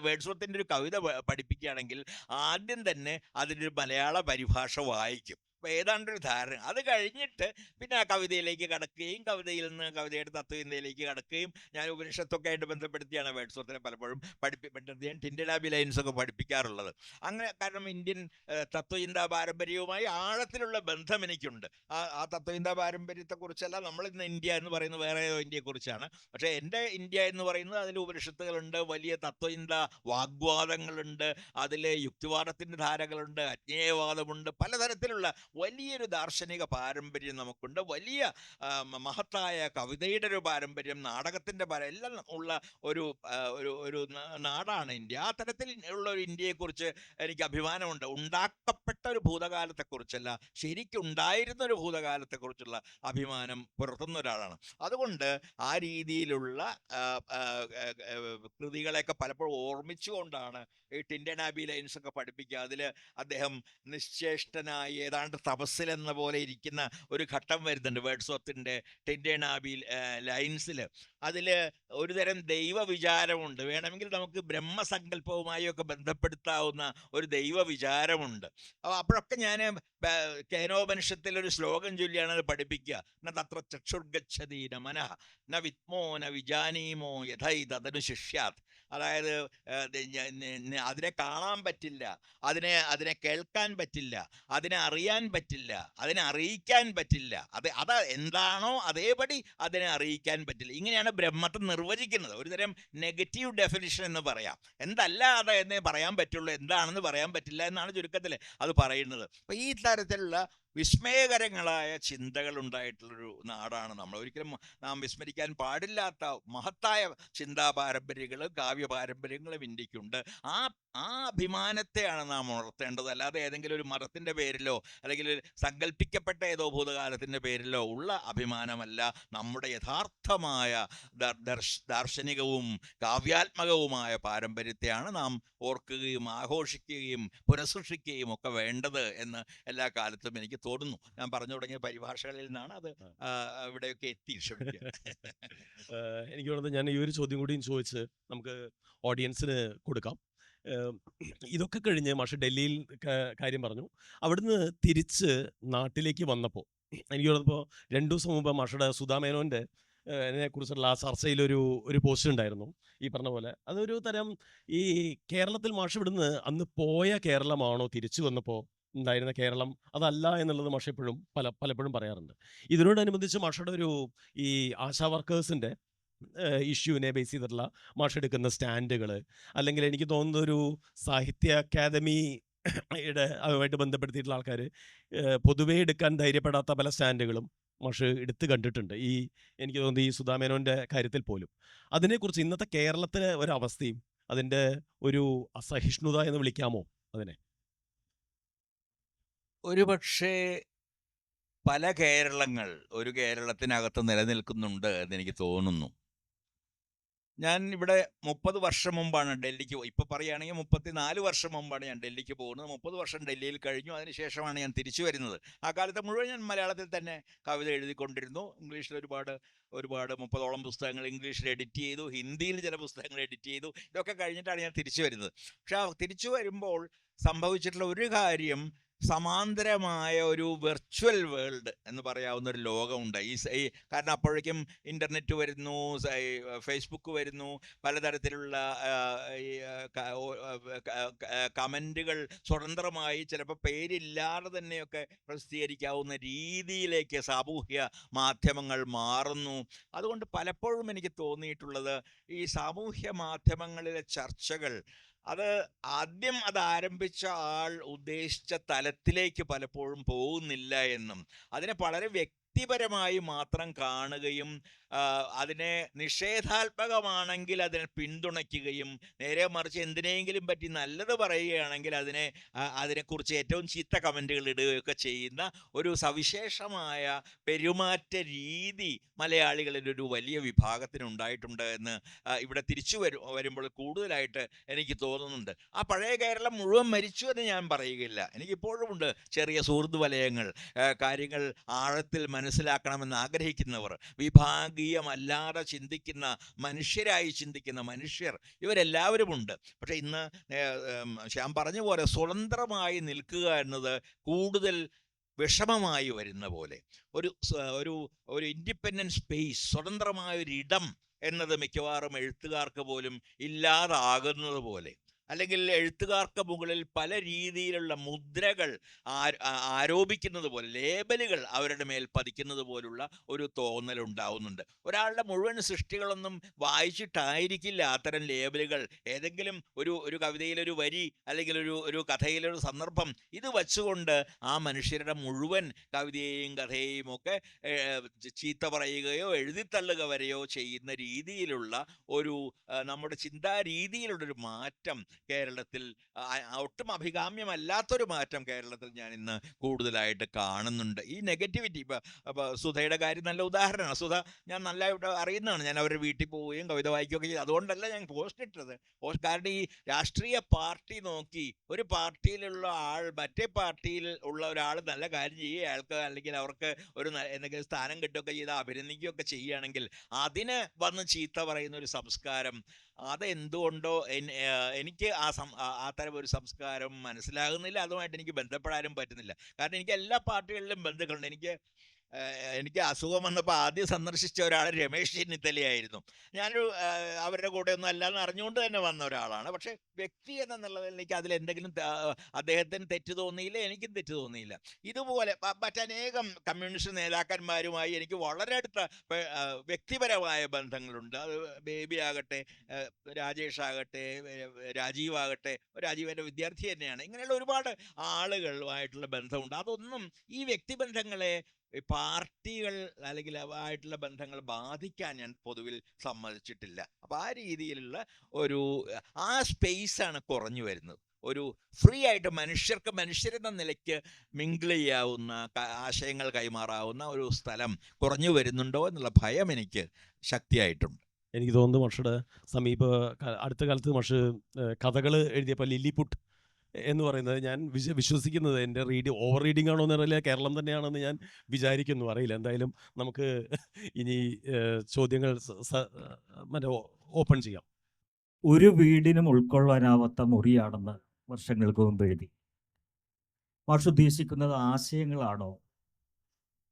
[SPEAKER 2] വേർഡ്സ്വർത്തിൻ്റെ ഒരു കവിത പഠിപ്പിക്കുകയാണെങ്കിൽ ആദ്യം തന്നെ അതിൻ്റെ ഒരു മലയാള പരിഭാഷ വായിക്കും. അപ്പോൾ ഏതാണ്ടൊരു ധാരണ. അത് കഴിഞ്ഞിട്ട് പിന്നെ ആ കവിതയിലേക്ക് കടക്കുകയും കവിതയിൽ നിന്ന് കവിതയുടെ തത്വചിന്തയിലേക്ക് കടക്കുകയും ഞാൻ ഉപനിഷത്തൊക്കെ ആയിട്ട് ബന്ധപ്പെടുത്തിയാണ് വേർഡ്സ്വർത്തിനെ പലപ്പോഴും ടിൻഡലാബി ലൈൻസ് ഒക്കെ പഠിപ്പിക്കാറുള്ളത്. അങ്ങനെ, കാരണം ഇന്ത്യൻ തത്വചിന്താ പാരമ്പര്യവുമായി ആഴത്തിലുള്ള ബന്ധം എനിക്കുണ്ട്. ആ തത്വചിന്താ പാരമ്പര്യത്തെക്കുറിച്ചല്ല നമ്മൾ ഇന്ന് ഇന്ത്യ എന്ന് പറയുന്നത്, വേറെ ഏതോ ഇന്ത്യയെക്കുറിച്ചാണ്. പക്ഷേ എൻ്റെ ഇന്ത്യ എന്ന് പറയുന്നത് അതിൽ ഉപനിഷത്തുകളുണ്ട്, വലിയ തത്വചിന്ത വാഗ്വാദങ്ങളുണ്ട്, അതിൽ യുക്തിവാദത്തിൻ്റെ ധാരകളുണ്ട്, അജ്ഞേയവാദമുണ്ട്, പലതരത്തിലുള്ള വലിയൊരു ദാർശനിക പാരമ്പര്യം നമുക്കുണ്ട്. വലിയ മഹത്തായ കവിതയുടെ ഒരു പാരമ്പര്യം, നാടകത്തിൻ്റെ എല്ലാം ഉള്ള ഒരു നാടാണ് ഇന്ത്യ. ആ തരത്തിൽ ഉള്ള ഒരു ഇന്ത്യയെക്കുറിച്ച് എനിക്ക് അഭിമാനമുണ്ട്. ഉണ്ടാക്കപ്പെട്ട ഒരു ഭൂതകാലത്തെക്കുറിച്ചല്ല, ശരിക്കുണ്ടായിരുന്ന ഒരു ഭൂതകാലത്തെക്കുറിച്ചുള്ള അഭിമാനം പുലർത്തുന്ന ഒരാളാണ്. അതുകൊണ്ട് ആ രീതിയിലുള്ള കൃതികളെയൊക്കെ പലപ്പോഴും ഓർമ്മിച്ചുകൊണ്ടാണ് ഈ ടിൻഡൻ ആബി ലൈൻസ് ഒക്കെ പഠിപ്പിക്കുക. അതിൽ അദ്ദേഹം നിശ്ചേഷ്ടനായി ഏതാണ്ട് തപസ്സിലെന്ന പോലെ ഇരിക്കുന്ന ഒരു ഘട്ടം വരുന്നുണ്ട് വേർഡ്സ്വർത്തിൻ്റെ ടെൻഡേൺ ആബി ലൈൻസിൽ. അതിൽ ഒരു തരം ദൈവ വിചാരമുണ്ട്. വേണമെങ്കിൽ നമുക്ക് ബ്രഹ്മസങ്കല്പവുമായി ഒക്കെ ബന്ധപ്പെടുത്താവുന്ന ഒരു ദൈവ വിചാരമുണ്ട്. അപ്പോഴൊക്കെ ഞാൻ കേനോപനിഷത്തിൽ ഒരു ശ്ലോകം ചൊല്ലിയാണ് അത് പഠിപ്പിക്കുക. ന തത്ര ചക്ഷുർഗച്ഛതീന മനഃ ന വിത്മോ ന വിജാനീമോ യഥൈ തദനു ശിഷ്യാത്. അതായത് അതിനെ കാണാൻ പറ്റില്ല, അതിനെ കേൾക്കാൻ പറ്റില്ല, അതിനെ അറിയാൻ പറ്റില്ല, അതിനെ അറിയിക്കാൻ പറ്റില്ല. അത് എന്താണോ അതേപടി അതിനെ അറിയിക്കാൻ പറ്റില്ല. ഇങ്ങനെയാണ് ബ്രഹ്മത്തെ നിർവചിക്കുന്നത്. ഒരു തരം നെഗറ്റീവ് ഡെഫിനിഷൻ എന്ന് പറയാം. എന്തല്ല അത് എന്നേ പറയാൻ പറ്റുള്ളൂ, എന്താണെന്ന് പറയാൻ പറ്റില്ല എന്നാണ് ചുരുക്കത്തിൽ അത് പറയുന്നത്. അപ്പോൾ ഈ തരത്തിലുള്ള വിസ്മയകരങ്ങളായ ചിന്തകൾ ഉണ്ടായിട്ടുള്ളൊരു നാടാണ് നമ്മൾ. ഒരിക്കലും നാം വിസ്മരിക്കാൻ പാടില്ലാത്ത മഹത്തായ ചിന്താ പാരമ്പര്യങ്ങളും കാവ്യ പാരമ്പര്യങ്ങളും ഇന്ത്യക്കുണ്ട്. ആ അഭിമാനത്തെയാണ് നാം ഉണർത്തേണ്ടത്. അല്ലാതെ ഏതെങ്കിലും ഒരു മതത്തിൻ്റെ പേരിലോ അല്ലെങ്കിൽ സങ്കല്പിക്കപ്പെട്ട ഏതോ ഭൂതകാലത്തിൻ്റെ പേരിലോ ഉള്ള അഭിമാനമല്ല. നമ്മുടെ യഥാർത്ഥമായ ദാർശനികവും കാവ്യാത്മകവുമായ പാരമ്പര്യത്തെയാണ് നാം ഓർക്കുകയും ആഘോഷിക്കുകയും പുനഃസൃഷ്ടിക്കുകയും ഒക്കെ വേണ്ടത് എന്ന് എല്ലാ കാലത്തും എനിക്ക് തോന്നുന്നു. ഞാൻ പറഞ്ഞു തുടങ്ങിയ പരിഭാഷകളിൽ നിന്നാണ് അത് ഇവിടെയൊക്കെ എത്തി.
[SPEAKER 1] എനിക്ക് തോന്നുന്നത് ഞാൻ ഈ ഒരു ചോദ്യം കൂടിയും ചോദിച്ച് നമുക്ക് ഓഡിയൻസിന് കൊടുക്കാം. ഇതൊക്കെ കഴിഞ്ഞ് മാഷ് ഡൽഹിയിൽ കാര്യം പറഞ്ഞു. അവിടുന്ന് തിരിച്ച് നാട്ടിലേക്ക് വന്നപ്പോൾ എനിക്ക് തോന്നുന്നപ്പോൾ 2 ദിവസം മുമ്പ് മാഷയുടെ സുധാ മേനോൻ്റെ കുറിച്ചുള്ള ആ ചർച്ചയിലൊരു പോസ്റ്റ് ഉണ്ടായിരുന്നു. ഈ പറഞ്ഞ പോലെ അതൊരു തരം ഈ കേരളത്തിൽ മാഷ് ഇവിടുന്ന് അന്ന് പോയ കേരളമാണോ തിരിച്ചു വന്നപ്പോൾ ഉണ്ടായിരുന്ന കേരളം അതല്ല എന്നുള്ളത് മാഷ് എപ്പോഴും പലപ്പോഴും പറയാറുണ്ട്. ഇതിനോടനുബന്ധിച്ച് മാഷയുടെ ഈ ആശാ വർക്കേഴ്സിൻ്റെ ഇഷ്യൂവിനെ ബേസ് ചെയ്തിട്ടുള്ള മാഷ് എടുക്കുന്ന സ്റ്റാൻഡുകൾ, അല്ലെങ്കിൽ എനിക്ക് തോന്നുന്ന ഒരു സാഹിത്യ അക്കാദമിയുടെ അതുമായിട്ട് ബന്ധപ്പെടുത്തിയിട്ടുള്ള ആൾക്കാർ പൊതുവേ എടുക്കാൻ ധൈര്യപ്പെടാത്ത പല സ്റ്റാൻഡുകളും മാഷ് എടുത്ത് കണ്ടിട്ടുണ്ട്. എനിക്ക് തോന്നുന്നത് ഈ സുധാ മേനോൻ്റെ കാര്യത്തിൽ പോലും. അതിനെക്കുറിച്ച് ഇന്നത്തെ കേരളത്തിലെ ഒരവസ്ഥയും അതിൻ്റെ ഒരു അസഹിഷ്ണുത എന്ന് വിളിക്കാമോ അതിനെ?
[SPEAKER 2] ഒരുപക്ഷേ പല കേരളങ്ങൾ ഒരു കേരളത്തിനകത്ത് നിലനിൽക്കുന്നുണ്ട് എന്നെനിക്ക് തോന്നുന്നു. ഞാൻ ഇവിടെ 30 വർഷം മുമ്പാണ് ഡൽഹിക്ക് ഇപ്പോൾ പറയുകയാണെങ്കിൽ 34 വർഷം മുമ്പാണ് ഞാൻ ഡൽഹിക്ക് പോകുന്നത്. 30 വർഷം ഡൽഹിയിൽ കഴിഞ്ഞു. അതിനുശേഷമാണ് ഞാൻ തിരിച്ചു വരുന്നത്. ആ കാലത്ത് മുഴുവൻ ഞാൻ മലയാളത്തിൽ തന്നെ കവിത എഴുതിക്കൊണ്ടിരുന്നു. ഇംഗ്ലീഷിൽ ഒരുപാട് 30ഓളം പുസ്തകങ്ങൾ ഇംഗ്ലീഷിൽ എഡിറ്റ് ചെയ്തു. ഹിന്ദിയിൽ ചില പുസ്തകങ്ങൾ എഡിറ്റ് ചെയ്തു. ഇതൊക്കെ കഴിഞ്ഞിട്ടാണ് ഞാൻ തിരിച്ചു വരുന്നത്. പക്ഷെ തിരിച്ചു വരുമ്പോൾ സംഭവിച്ചിട്ടുള്ള ഒരു കാര്യം, സമാന്തരമായ ഒരു വെർച്വൽ വേൾഡ് എന്ന് പറയാവുന്ന ഒരു ലോകമുണ്ട്. കാരണം അപ്പോഴേക്കും ഇൻ്റർനെറ്റ് വരുന്നു, ഫേസ്ബുക്ക് വരുന്നു, പലതരത്തിലുള്ള കമൻറ്റുകൾ സ്വതന്ത്രമായി ചിലപ്പോൾ പേരില്ലാതെ തന്നെയൊക്കെ പ്രസിദ്ധീകരിക്കാവുന്ന രീതിയിലേക്ക് സാമൂഹ്യ മാധ്യമങ്ങൾ മാറുന്നു. അതുകൊണ്ട് പലപ്പോഴും എനിക്ക് തോന്നിയിട്ടുള്ളത് ഈ സാമൂഹ്യ മാധ്യമങ്ങളിലെ ചർച്ചകൾ ആദ്യം ആരംഭിച്ച ആൾ ഉദ്ദേശിച്ച തലത്തിലേക്ക് പലപ്പോഴും പോകുന്നില്ല എന്നും അതിനെ വളരെ വ്യക്തിപരമായി മാത്രം കാണുകയും അതിനെ നിഷേധാത്മകമാണെങ്കിൽ അതിനെ പിന്തുണയ്ക്കുകയും നേരെ മറിച്ച് എന്തിനെങ്കിലും പറ്റി നല്ലത് പറയുകയാണെങ്കിൽ അതിനെക്കുറിച്ച് ഏറ്റവും ചീത്ത കമൻറ്റുകൾ ഇടുകയൊക്കെ ചെയ്യുന്ന ഒരു സവിശേഷമായ പെരുമാറ്റ രീതി മലയാളികളിൽ ഒരു വലിയ വിഭാഗത്തിനുണ്ടായിട്ടുണ്ട് എന്ന് ഇവിടെ തിരിച്ചു വരുമ്പോൾ കൂടുതലായിട്ട് എനിക്ക് തോന്നുന്നുണ്ട്. ആ പഴയ കേരളം മുഴുവൻ മരിച്ചു എന്ന് ഞാൻ പറയുകയില്ല. എനിക്കിപ്പോഴും ഉണ്ട് ചെറിയ സുഹൃത്ത് വലയങ്ങൾ, കാര്യങ്ങൾ ആഴത്തിൽ മനസ്സിലാക്കണമെന്ന് ആഗ്രഹിക്കുന്നവർ, വിഭാഗീയമല്ലാതെ ചിന്തിക്കുന്ന മനുഷ്യരായി ചിന്തിക്കുന്ന മനുഷ്യർ, ഇവരെല്ലാവരുമുണ്ട്. പക്ഷേ ഇന്ന് ശ്യാം പറഞ്ഞ പോലെ സ്വതന്ത്രമായി നിൽക്കുക എന്നത് കൂടുതൽ വിഷമമായി വരുന്ന പോലെ, ഒരു ഇൻഡിപെൻഡൻറ്റ് സ്പേസ്, സ്വതന്ത്രമായൊരിടം എന്നത് മിക്കവാറും എഴുത്തുകാർക്ക് പോലും ഇല്ലാതാകുന്നത് പോലെ, അല്ലെങ്കിൽ എഴുത്തുകാർക്ക് മുകളിൽ പല രീതിയിലുള്ള മുദ്രകൾ ആരോപിക്കുന്നത് പോലെ, ലേബലുകൾ അവരുടെ മേൽ പതിക്കുന്നത് പോലുള്ള ഒരു തോന്നലുണ്ടാവുന്നുണ്ട്. ഒരാളുടെ മുഴുവൻ സൃഷ്ടികളൊന്നും വായിച്ചിട്ടായിരിക്കില്ല അത്തരം ലേബലുകൾ. ഏതെങ്കിലും ഒരു കവിതയിലൊരു വരി അല്ലെങ്കിൽ ഒരു കഥയിലൊരു സന്ദർഭം ഇത് വച്ചുകൊണ്ട് ആ മനുഷ്യരുടെ മുഴുവൻ കവിതയെയും കഥയെയും ഒക്കെ ചീത്ത പറയുകയോ എഴുതിത്തള്ളുക വരെയോ ചെയ്യുന്ന രീതിയിലുള്ള നമ്മുടെ ചിന്താരീതിയിലുള്ളൊരു മാറ്റം കേരളത്തിൽ ഒട്ടും അഭികാമ്യമല്ലാത്തൊരു മാറ്റം കേരളത്തിൽ ഞാൻ ഇന്ന് കൂടുതലായിട്ട് കാണുന്നുണ്ട്. ഈ നെഗറ്റിവിറ്റി ഇപ്പോൾ സുധയുടെ കാര്യം നല്ല ഉദാഹരണമാണ്. സുധ ഞാൻ നല്ലതായിട്ട് അറിയുന്നതാണ്. ഞാൻ അവരുടെ വീട്ടിൽ പോവുകയും കവിത വായിക്കുകയൊക്കെ ചെയ്തു. അതുകൊണ്ടല്ല ഞാൻ പോസ്റ്റ് ഇട്ടത്. കാരണം ഈ രാഷ്ട്രീയ പാർട്ടി നോക്കി ഒരു പാർട്ടിയിലുള്ള ആൾ മറ്റേ പാർട്ടിയിൽ ഉള്ള ഒരാൾ നല്ല കാര്യം ചെയ്യുക, അയാൾക്ക് അല്ലെങ്കിൽ അവർക്ക് ഒരു എന്തെങ്കിലും സ്ഥാനം കിട്ടുകയൊക്കെ ചെയ്ത് അഭിനന്ദിക്കുകയൊക്കെ ചെയ്യുകയാണെങ്കിൽ അതിന് വന്ന് ചീത്ത പറയുന്ന ഒരു സംസ്കാരം, അതെന്തുകൊണ്ടോ എനിക്ക് ആ തരം ഒരു സംസ്കാരം മനസ്സിലാകുന്നില്ല. അതുമായിട്ട് എനിക്ക് ബന്ധപ്പെടാനും പറ്റുന്നില്ല. കാരണം എനിക്ക് എല്ലാ പാർട്ടികളിലും ബന്ധുക്കളുണ്ട്. എനിക്ക് അസുഖം വന്നപ്പോൾ ആദ്യം സന്ദർശിച്ച ഒരാൾ രമേശ് ചെന്നിത്തലയായിരുന്നു. ഞാനൊരു അവരുടെ കൂടെ ഒന്നും അല്ലാന്ന് അറിഞ്ഞുകൊണ്ട് തന്നെ വന്ന ഒരാളാണ്. പക്ഷേ വ്യക്തി എന്ന നിലയിൽ എനിക്ക് അതിലെന്തെങ്കിലും അദ്ദേഹത്തിന് തെറ്റ് തോന്നിയില്ല, എനിക്കും തെറ്റ് തോന്നിയില്ല. ഇതുപോലെ മറ്റനേകം കമ്മ്യൂണിസ്റ്റ് നേതാക്കന്മാരുമായി എനിക്ക് വളരെ അടുത്ത വ്യക്തിപരമായ ബന്ധങ്ങളുണ്ട്. അത് ബേബി ആകട്ടെ, രാജേഷ് ആകട്ടെ, രാജീവ് ആകട്ടെ. രാജീവ് എൻ്റെ വിദ്യാർത്ഥി തന്നെയാണ്. ഇങ്ങനെയുള്ള ഒരുപാട് ആളുകളുമായിട്ടുള്ള ബന്ധമുണ്ട്. അതൊന്നും ഈ വ്യക്തിബന്ധങ്ങളെ പാർട്ടികൾ അല്ലെങ്കിൽ ആയിട്ടുള്ള ബന്ധങ്ങൾ ബാധിക്കാൻ ഞാൻ പൊതുവിൽ സമ്മതിച്ചിട്ടില്ല. അപ്പോൾ ആ രീതിയിലുള്ള ഒരു ആ സ്പേസാണ് കുറഞ്ഞു വരുന്നത്. ഒരു ഫ്രീ ആയിട്ട് മനുഷ്യരെന്ന നിലയ്ക്ക് മിങ്കിൾ ചെയ്യാവുന്ന, ആശയങ്ങൾ കൈമാറാവുന്ന ഒരു സ്ഥലം കുറഞ്ഞു വരുന്നുണ്ടോ എന്നുള്ള ഭയം എനിക്ക് ശക്തിയായിട്ടുണ്ട്.
[SPEAKER 1] എനിക്ക് തോന്നുന്നു മാഷുടെ അടുത്ത കാലത്ത് മാഷ് കഥകൾ എഴുതിയപ്പോൾ ലില്ലിപുട്ട് എന്ന് പറയുന്നത് ഞാൻ വിശ്വസിക്കുന്നത്, എൻ്റെ ഓവർ റീഡിംഗ് ആണോ എന്നറിയില്ല, കേരളം തന്നെയാണെന്ന് ഞാൻ വിചാരിക്കുന്നു, അറിയില്ല. എന്തായാലും നമുക്ക് ഇനി ചോദ്യങ്ങൾ മറ്റേ ഓപ്പൺ ചെയ്യാം.
[SPEAKER 3] ഒരു വീടിനും ഉൾക്കൊള്ളാനാവാത്ത മുറിയാണെന്ന് വർഷങ്ങൾക്ക് മുമ്പ് എഴുതി. മാഷ് ഉദ്ദേശിക്കുന്നത് ആശയങ്ങളാണോ,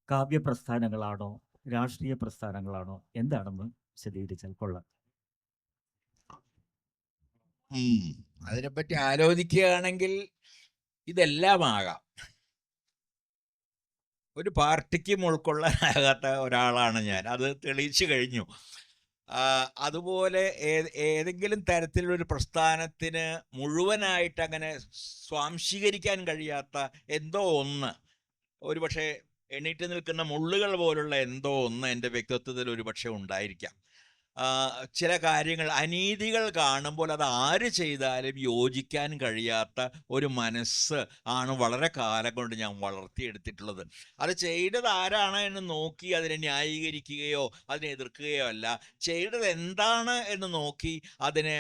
[SPEAKER 3] കാവ്യപ്രസ്ഥാനങ്ങളാണോ, രാഷ്ട്രീയ പ്രസ്ഥാനങ്ങളാണോ, എന്താണെന്ന് വിശദീകരിച്ചാൽ കൊള്ളാം.
[SPEAKER 2] അതിനെപ്പറ്റി ആലോചിക്കുകയാണെങ്കിൽ ഇതെല്ലാം ആകാം. ഒരു പാർട്ടിക്കും ഉൾക്കൊള്ളാനാകാത്ത ഒരാളാണ് ഞാൻ, അത് തെളിയിച്ചു കഴിഞ്ഞു. അതുപോലെ ഏതെങ്കിലും തരത്തിലൊരു പ്രസ്ഥാനത്തിന് മുഴുവനായിട്ട് അങ്ങനെ സ്വാംശീകരിക്കാൻ കഴിയാത്ത എന്തോ ഒന്ന്, ഒരുപക്ഷെ എണീറ്റ് നിൽക്കുന്ന മുള്ളുകൾ പോലുള്ള എന്തോ ഒന്ന് എൻ്റെ വ്യക്തിത്വത്തിൽ ഒരുപക്ഷെ ഉണ്ടായിരിക്കാം. ചില കാര്യങ്ങൾ, അനീതികൾ കാണുമ്പോൾ അത് ആര് ചെയ്താലും യോജിക്കാൻ കഴിയാത്ത ഒരു മനസ്സ് ആണ് വളരെ കാലം കൊണ്ട് ഞാൻ വളർത്തിയെടുത്തിട്ടുള്ളത്. അത് ചെയ്തത് ആരാണ് എന്ന് നോക്കി അതിനെ ന്യായീകരിക്കുകയോ അതിനെ എതിർക്കുകയോ അല്ല, ചെയ്തത് എന്താണ് എന്ന് നോക്കി അതിനെ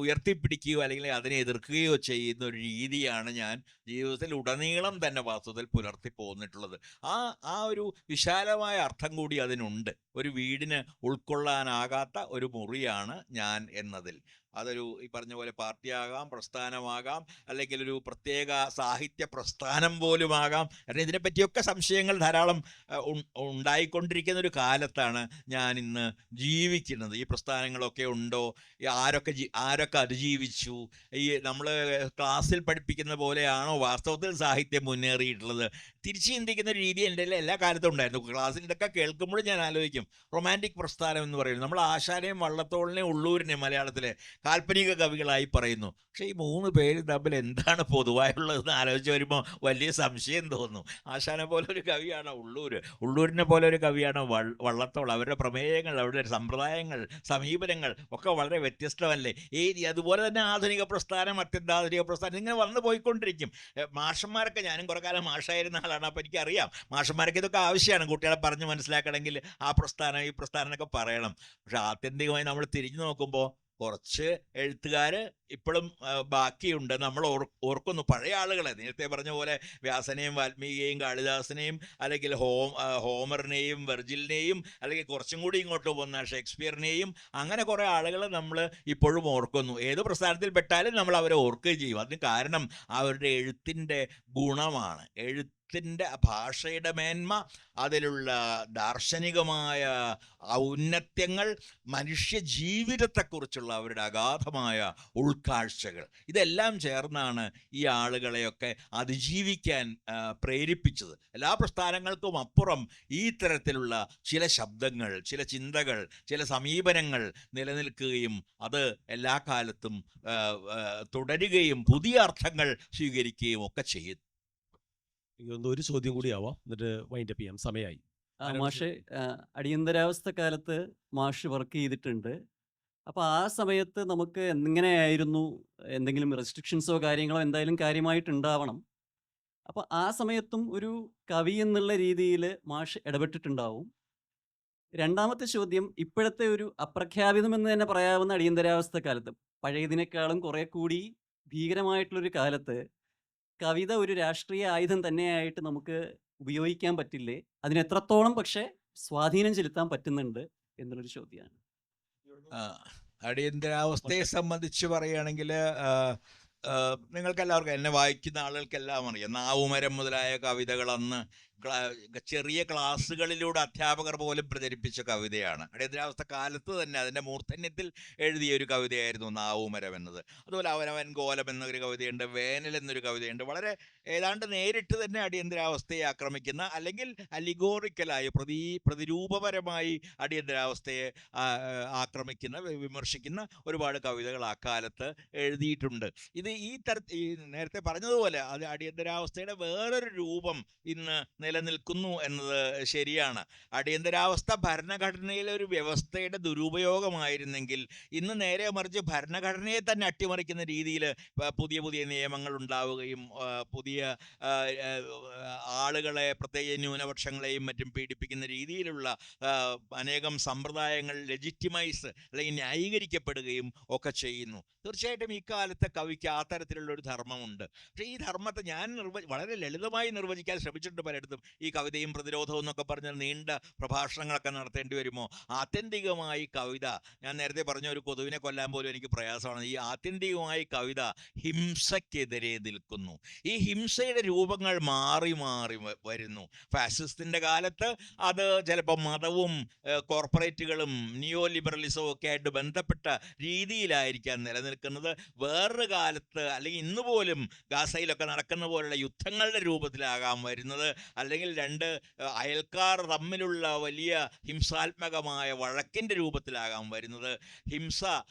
[SPEAKER 2] ഉയർത്തിപ്പിടിക്കുകയോ അല്ലെങ്കിൽ അതിനെ എതിർക്കുകയോ ചെയ്യുന്ന ഒരു രീതിയാണ് ഞാൻ ജീവിതത്തിൽ ഉടനീളം തന്നെ വാസ്തവത്തിൽ പുലർത്തി പോന്നിട്ടുള്ളത്. ആ ഒരു വിശാലമായ അർത്ഥം കൂടി അതിനുണ്ട്. ഒരു വീടിന് ഉൾക്കൊള്ളാനാകാത്ത ഒരു മുറിയാണ് ഞാൻ എന്നതിൽ. അതൊരു ഈ പറഞ്ഞ പോലെ പാർട്ടിയാകാം, പ്രസ്ഥാനമാകാം, അല്ലെങ്കിൽ ഒരു പ്രത്യേക സാഹിത്യ പ്രസ്ഥാനം പോലുമാകാം. കാരണം ഇതിനെപ്പറ്റിയൊക്കെ സംശയങ്ങൾ ധാരാളം ഉണ്ടായിക്കൊണ്ടിരിക്കുന്ന ഒരു കാലത്താണ് ഞാൻ ഇന്ന് ജീവിക്കുന്നത്. ഈ പ്രസ്ഥാനങ്ങളൊക്കെ ഉണ്ടോ, ആരൊക്കെ അതിജീവിച്ചു, ഈ നമ്മൾ ക്ലാസ്സിൽ പഠിപ്പിക്കുന്ന പോലെയാണോ വാസ്തവത്തിൽ സാഹിത്യം മുന്നേറിയിട്ടുള്ളത്, തിരിച്ച് ചിന്തിക്കുന്ന ഒരു രീതി എൻ്റെ എല്ലാ കാലത്തും ഉണ്ടായിരുന്നു. ക്ലാസ്സിൽ ഇതൊക്കെ കേൾക്കുമ്പോഴും ഞാൻ ആലോചിക്കും, റൊമാൻറ്റിക് പ്രസ്ഥാനം എന്ന് പറയുന്നത് നമ്മൾ ആശാനെയും വള്ളത്തോളിനെയും ഉള്ളൂരിനെയും മലയാളത്തിലെ കാൽപ്പനിക കവികളായി പറയുന്നു. പക്ഷേ ഈ മൂന്ന് പേര് തമ്മിൽ എന്താണ് പൊതുവായുള്ളതെന്ന് ആലോചിച്ച് വരുമ്പോൾ വലിയ സംശയം തോന്നുന്നു. ആശാനെ പോലെ ഒരു കവിയാണോ ഉള്ളൂരിനെ പോലെ ഒരു കവിയാണോ വള്ളത്തോൾ? അവരുടെ പ്രമേയങ്ങൾ, അവരുടെ സമ്പ്രദായങ്ങൾ, സമീപനങ്ങൾ ഒക്കെ വളരെ വ്യത്യസ്തമല്ലേ? അതുപോലെ തന്നെ ആധുനിക പ്രസ്ഥാനം, അത്യന്താധുനിക പ്രസ്ഥാനം, ഇങ്ങനെ വന്നു പോയിക്കൊണ്ടിരിക്കും. മാഷന്മാരൊക്കെ, ഞാനും കുറേ കാലം മാഷായിരുന്ന ആളാണ്, അപ്പോൾ എനിക്കറിയാം മാഷന്മാരൊക്കെ ഇതൊക്കെ ആവശ്യമാണ്. കുട്ടികളെ പറഞ്ഞ് മനസ്സിലാക്കണമെങ്കിൽ ആ പ്രസ്ഥാനം ഈ പ്രസ്ഥാനം എന്നൊക്കെ പറയണം. പക്ഷെ ആത്യന്തികമായി നമ്മൾ തിരിഞ്ഞു നോക്കുമ്പോൾ കുറച്ച് എഴുത്തുകാർ ഇപ്പോഴും ബാക്കിയുണ്ട്. നമ്മൾ ഓർക്കുന്നു പഴയ ആളുകളെ, നേരത്തെ പറഞ്ഞ പോലെ വ്യാസനെയും വാൽമീകിയെയും കാളിദാസനെയും അല്ലെങ്കിൽ ഹോമറിനെയും വെർജിലിനെയും അല്ലെങ്കിൽ കുറച്ചും കൂടി ഇങ്ങോട്ട് വന്ന ഷേക്സ്പിയറിനെയും, അങ്ങനെ കുറേ ആളുകൾ നമ്മൾ ഇപ്പോഴും ഓർക്കുന്നു. ഏത് പ്രസ്ഥാനത്തിൽ പെട്ടാലും നമ്മൾ അവരെ ഓർക്കുകയും ചെയ്യും. അതിന് കാരണം അവരുടെ എഴുത്തിൻ്റെ ഗുണമാണ്. എഴുത്തിൻ്റെ ഭാഷയുടെ മേന്മ, അതിലുള്ള ദാർശനികമായ ഔന്നത്യങ്ങൾ, മനുഷ്യ ജീവിതത്തെക്കുറിച്ചുള്ള അവരുടെ അഗാധമായ ഉൾക്കാഴ്ചകൾ, ഇതെല്ലാം ചേർന്നാണ് ഈ ആളുകളെയൊക്കെ അതിജീവിക്കാൻ പ്രേരിപ്പിച്ചത്. എല്ലാ പ്രസ്ഥാനങ്ങൾക്കും അപ്പുറം ഈ തരത്തിലുള്ള ചില ശബ്ദങ്ങൾ, ചില ചിന്തകൾ, ചില സമീപനങ്ങൾ നിലനിൽക്കുകയും അത് എല്ലാ കാലത്തും തുടരുകയും പുതിയ അർത്ഥങ്ങൾ സ്വീകരിക്കുകയും ഒക്കെ ചെയ്യുന്നു.
[SPEAKER 1] ഒരു ചോദ്യം കൂടി ആവാം, എന്നിട്ട് വൈൻഡ് അപ്പ് ചെയ്യാം, സമയമായി.
[SPEAKER 4] മാഷെ, അടിയന്തരാവസ്ഥ കാലത്ത് മാഷ് വർക്ക് ചെയ്തിട്ടുണ്ട്. അപ്പോൾ ആ സമയത്ത് നമുക്ക് എങ്ങനെയായിരുന്നു, എന്തെങ്കിലും റെസ്ട്രിക്ഷൻസോ കാര്യങ്ങളോ എന്തായാലും കാര്യമായിട്ടുണ്ടാവണം. അപ്പോൾ ആ സമയത്തും ഒരു കവി എന്നുള്ള രീതിയിൽ മാഷ് ഇടപെട്ടിട്ടുണ്ടാവും. രണ്ടാമത്തെ ചോദ്യം, ഇപ്പോഴത്തെ ഒരു അപ്രഖ്യാപിതമെന്ന് തന്നെ പറയാവുന്ന അടിയന്തരാവസ്ഥ കാലത്ത്, പഴയതിനേക്കാളും കുറെ കൂടി ഭീകരമായിട്ടുള്ളൊരു കാലത്ത് കവിത ഒരു രാഷ്ട്രീയ ആയുധം തന്നെയായിട്ട് നമുക്ക് ഉപയോഗിക്കാൻ പറ്റില്ലേ? അതിന് എത്രത്തോളം പക്ഷേ സ്വാധീനം ചെലുത്താൻ പറ്റുന്നുണ്ട് എന്നുള്ളൊരു ചോദ്യമാണ്.
[SPEAKER 2] ആ, അടിയന്തരാവസ്ഥയെ സംബന്ധിച്ച് പറയുകയാണെങ്കിൽ നിങ്ങൾക്കെല്ലാവർക്കും, എന്നെ വായിക്കുന്ന ആളുകൾക്കെല്ലാം അറിയാം, നാവുമരം മുതലായ കവിതകൾ അന്ന് ചെറിയ ക്ലാസ്സുകളിലൂടെ അധ്യാപകർ പോലും പ്രചരിപ്പിച്ച കവിതയാണ്. അടിയന്തരാവസ്ഥ കാലത്ത് തന്നെ അതിൻ്റെ മൂർധന്യത്തിൽ എഴുതിയ ഒരു കവിതയായിരുന്നു നാവുമരം എന്നത്. അതുപോലെ അവനവൻ കോലം എന്നൊരു കവിതയുണ്ട്, വേനൽ എന്നൊരു കവിതയുണ്ട്. വളരെ ഏതാണ്ട് നേരിട്ട് തന്നെ അടിയന്തരാവസ്ഥയെ ആക്രമിക്കുന്ന, അല്ലെങ്കിൽ അലിഗോറിക്കലായി പ്രതിരൂപപരമായി അടിയന്തരാവസ്ഥയെ ആക്രമിക്കുന്ന, വിമർശിക്കുന്ന ഒരുപാട് കവിതകൾ ആ കാലത്ത് എഴുതിയിട്ടുണ്ട്. ഇത് ഈ നേരത്തെ പറഞ്ഞതുപോലെ അത് അടിയന്തരാവസ്ഥയുടെ വേറൊരു രൂപം ഇന്ന് നിലനിൽക്കുന്നു എന്നത് ശരിയാണ്. അടിയന്തരാവസ്ഥ ഭരണഘടനയിലെ ഒരു വ്യവസ്ഥയുടെ ദുരുപയോഗമായിരുന്നെങ്കിൽ ഇന്ന് നേരെ മറിച്ച് ഭരണഘടനയെ തന്നെ അട്ടിമറിക്കുന്ന രീതിയിൽ പുതിയ പുതിയ നിയമങ്ങൾ ഉണ്ടാവുകയും പുതിയ ആളുകളെ, പ്രത്യേക ന്യൂനപക്ഷങ്ങളെയും മറ്റും പീഡിപ്പിക്കുന്ന രീതിയിലുള്ള അനേകം സമ്പ്രദായങ്ങൾ ലെജിറ്റിമൈസ് അല്ലെങ്കിൽ ന്യായീകരിക്കപ്പെടുകയും ഒക്കെ ചെയ്യുന്നു. തീർച്ചയായിട്ടും ഈ കാലത്തെ കവിക്ക് ആ തരത്തിലുള്ളൊരു ധർമ്മമുണ്ട്. പക്ഷേ ഈ ധർമ്മത്തെ ഞാൻ വളരെ ലളിതമായി നിർവചിക്കാൻ ശ്രമിച്ചിട്ടുണ്ട് പലയിടത്തും. ഈ കവിതയും പ്രതിരോധവും എന്നൊക്കെ പറഞ്ഞാൽ നീണ്ട പ്രഭാഷണങ്ങളൊക്കെ നടത്തേണ്ടി വരുമോ? ആത്യന്തികമായി കവിത, ഞാൻ നേരത്തെ പറഞ്ഞ ഒരു കൊതുവിനെ കൊല്ലാൻ പോലും എനിക്ക് പ്രയാസമാണ്. ഈ ആത്യന്തികമായി കവിത ഹിംസയ്ക്കെതിരെ നിൽക്കുന്നു. ഈ ഹിംസയുടെ രൂപങ്ങൾ മാറി മാറി വരുന്നു. ഫാസിസത്തിൻ്റെ കാലത്ത് അത് ചിലപ്പോൾ മതവും കോർപ്പറേറ്റുകളും നിയോ ലിബറലിസവും ഒക്കെ ആയിട്ട് ബന്ധപ്പെട്ട രീതിയിലായിരിക്കാം നിലനിൽക്കുന്നത്. വേറൊരു കാലത്ത്, അല്ലെങ്കിൽ ഇന്ന് പോലും ഗാസയിലൊക്കെ നടക്കുന്ന പോലുള്ള യുദ്ധങ്ങളുടെ രൂപത്തിലാകാം വരുന്നത്, അല്ലെങ്കിൽ രണ്ട് അയൽക്കാർ തമ്മിലുള്ള വലിയ ഹിംസാത്മകമായ വഴക്കിൻ്റെ രൂപത്തിലാകാം വരുന്നത്. ഹിംസ